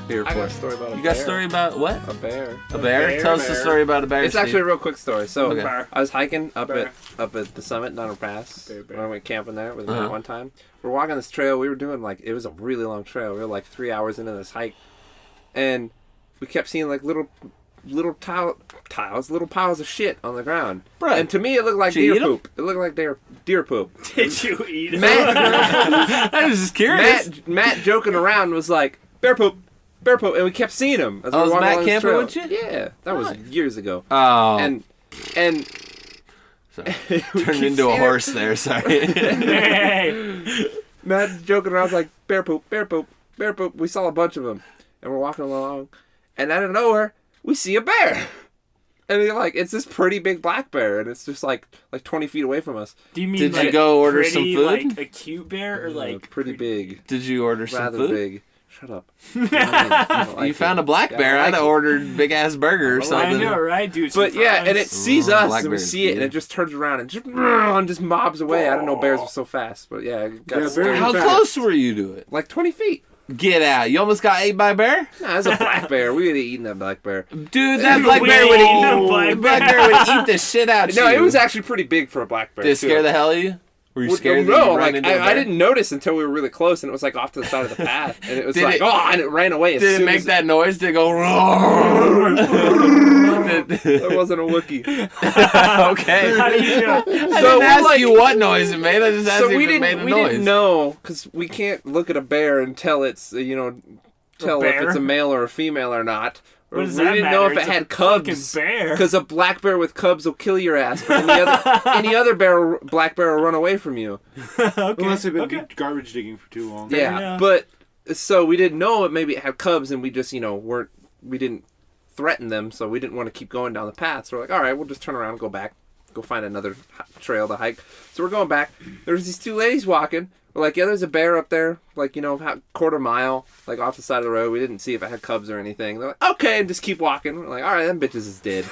J: I got a story about a bear.
A: You got a story about what?
J: A bear.
A: A bear? Tell us the story about a bear.
J: It's
A: Steve.
J: actually a real quick story. So
A: Okay.
J: I was hiking up at the summit, Donner Pass. When I went camping there with Matt one time. We're walking this trail. We were doing it was a really long trail. We were like 3 hours into this hike, and we kept seeing like little piles of shit on the ground.
A: Bruh.
J: And to me, it looked like
A: Did you
J: deer
A: eat 'em?
J: poop. It looked like deer poop.
C: Did you eat it?
A: I was just curious.
J: Matt joking around was like bear poop, and we kept seeing him. As we were
A: was
J: walking
A: Matt
J: along this
A: camping
J: trail.
A: with you?
J: Yeah, that was years ago.
A: Oh.
J: And
A: Sorry. Turned into a horse there, sorry.
C: Hey.
J: Matt's joking around like bear poop. We saw a bunch of them, and we're walking along, and out of nowhere we see a bear. And they're like, it's this pretty big black bear, and it's just like 20 feet away from us.
C: Do you mean
A: Did you
C: like
A: go order
C: pretty,
A: some food?
C: like a cute bear, or like
J: pretty big,
A: Did you order some
J: rather
A: food?
J: big? Shut up.
A: You found a black bear. I'd have ordered big ass burger or
C: I
A: something.
C: know, right, dude?
J: But yeah, and it sees us, and we
A: Blackberry's
J: see it, and
A: good.
J: it just turns around and just mobs away. I don't know, bears were so fast, but yeah, it got scared.
A: How close were you to it?
J: Like 20 feet.
A: Get out. You almost got ate by a bear?
J: Nah, that's a black bear. We would have eaten that black bear.
A: Dude, that black
C: We
A: bear
C: ain't
A: would
C: eating
A: eat
C: a black
A: black bear would eat the shit out of you.
J: No, it was actually pretty big for a black bear.
A: Did it scare
J: too.
A: the hell out of you? Were you
J: Well,
A: scared that
J: no,
A: you ran
J: like
A: into a bear?
J: I didn't notice until we were really close, and it was like off to the side of the path, and it was
A: Did
J: like,
A: it-
J: and it ran away. As
A: Did it
J: soon
A: make
J: as
A: that noise? Did it go roar?
J: That wasn't a Wookiee.
A: Okay.
C: How do you know?
A: I didn't ask you what noise it made. I just asked
J: So
A: you
J: we
A: if it made
J: didn't
A: a noise.
J: didn't know because we can't look at a bear and tell it's tell if
C: bear?
J: it's a male or a female or not. Or
C: What does
J: we
C: that
J: didn't know
C: matter?
J: if it
C: It's a
J: had cubs.
C: fucking bear.
J: Because a black bear with cubs will kill your ass, but any other black bear will run away from you.
E: Unless they've been garbage digging for too long.
J: Yeah,
C: enough.
J: but so we didn't know it. Maybe it had cubs, and we just we didn't threaten them, so we didn't want to keep going down the path. So we're like, all right, we'll just turn around and go back, go find another trail to hike. So we're going back. There's these two ladies walking. We're like, yeah, there's a bear up there, like, quarter mile, like, off the side of the road. We didn't see if it had cubs or anything. They're like, okay, and just keep walking. We're like, all right, them bitches is dead.
A: These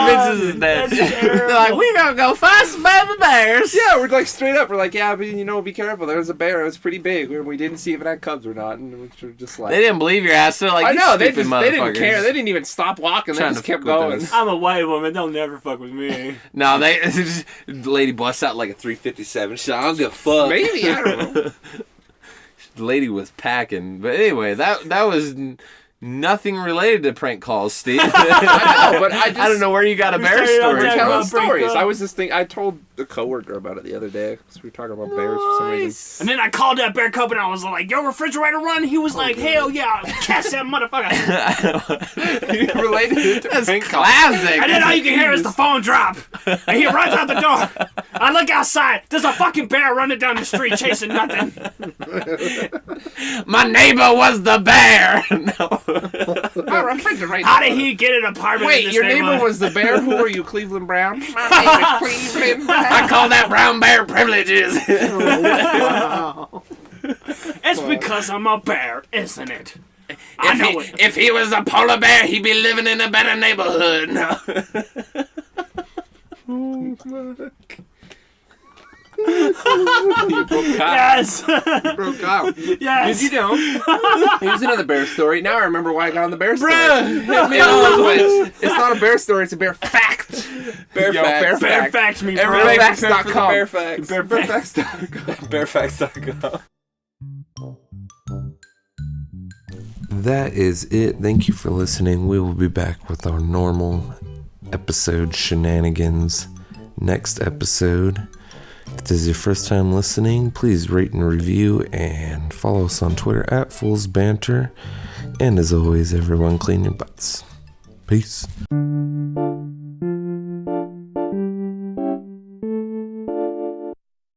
A: bitches is dead. They're like, we gonna go find some baby bears.
J: Yeah, we're like straight up. We're like, yeah, but be careful. There's a bear. It was pretty big. We didn't see if it had cubs or not, and we were just like,
A: They didn't believe your ass. They're like,
J: I
A: you
J: know they
A: stupid
J: didn't care.
A: motherfuckers.
J: They didn't even stop walking. They
A: Trying
J: just
A: to
J: kept
A: fuck with
J: going.
A: us.
C: I'm a white woman. They'll never fuck with me.
A: No, the lady busts out like a 357 shot. I don't give a fuck.
J: Maybe, I don't know.
A: The lady was packing. But anyway, that was nothing related to prank calls, Steve.
J: I know, but I don't know
A: where you got a bear
C: started
A: story
C: on
J: We're
C: that
A: from.
J: telling
C: break
J: stories.
C: up.
J: I was just thinking. I told a coworker about it the other day because we were talking about bears for some reason.
C: And then I called that bear cub and I was like, yo, refrigerator run? He was like, hell yeah, catch that motherfucker.
J: Related to
A: That's
J: prank calls.
A: classic.
C: And then all you can hear is the phone drop. And he runs out the door. I look outside. There's a fucking bear running down the street chasing nothing.
A: My neighbor was the bear. No.
J: Oh, refrigerator.
C: How did he get an apartment in
J: Wait,
C: this
J: your neighbor
C: neighborhood?
J: was the bear? Who are you, Cleveland Brown? My name is Cleveland Brown.
A: I call that brown bear privileges.
C: It's because I'm a bear, isn't it? I know it.
A: If he was a polar bear, he'd be living in a better neighborhood. No.
C: Yes.
J: Broke out.
C: Yes.
J: Did you know? Here's another bear story. Now I remember why I got on the bear story.
A: Bruh, hit me
J: No, it's not a bear story. It's a bear fact. Bear
A: Yo,
J: fact.
C: Bear facts me, bro.
J: Everybody
A: Facts.
J: facts.com.
A: Bear facts.
J: Bearfacts.com.
A: Bearfacts.com. That is it. Thank you for listening. We will be back with our normal episode shenanigans next episode. If this is your first time listening, please rate and review and follow us on Twitter at FoolsBanter. And as always, everyone clean your butts. Peace.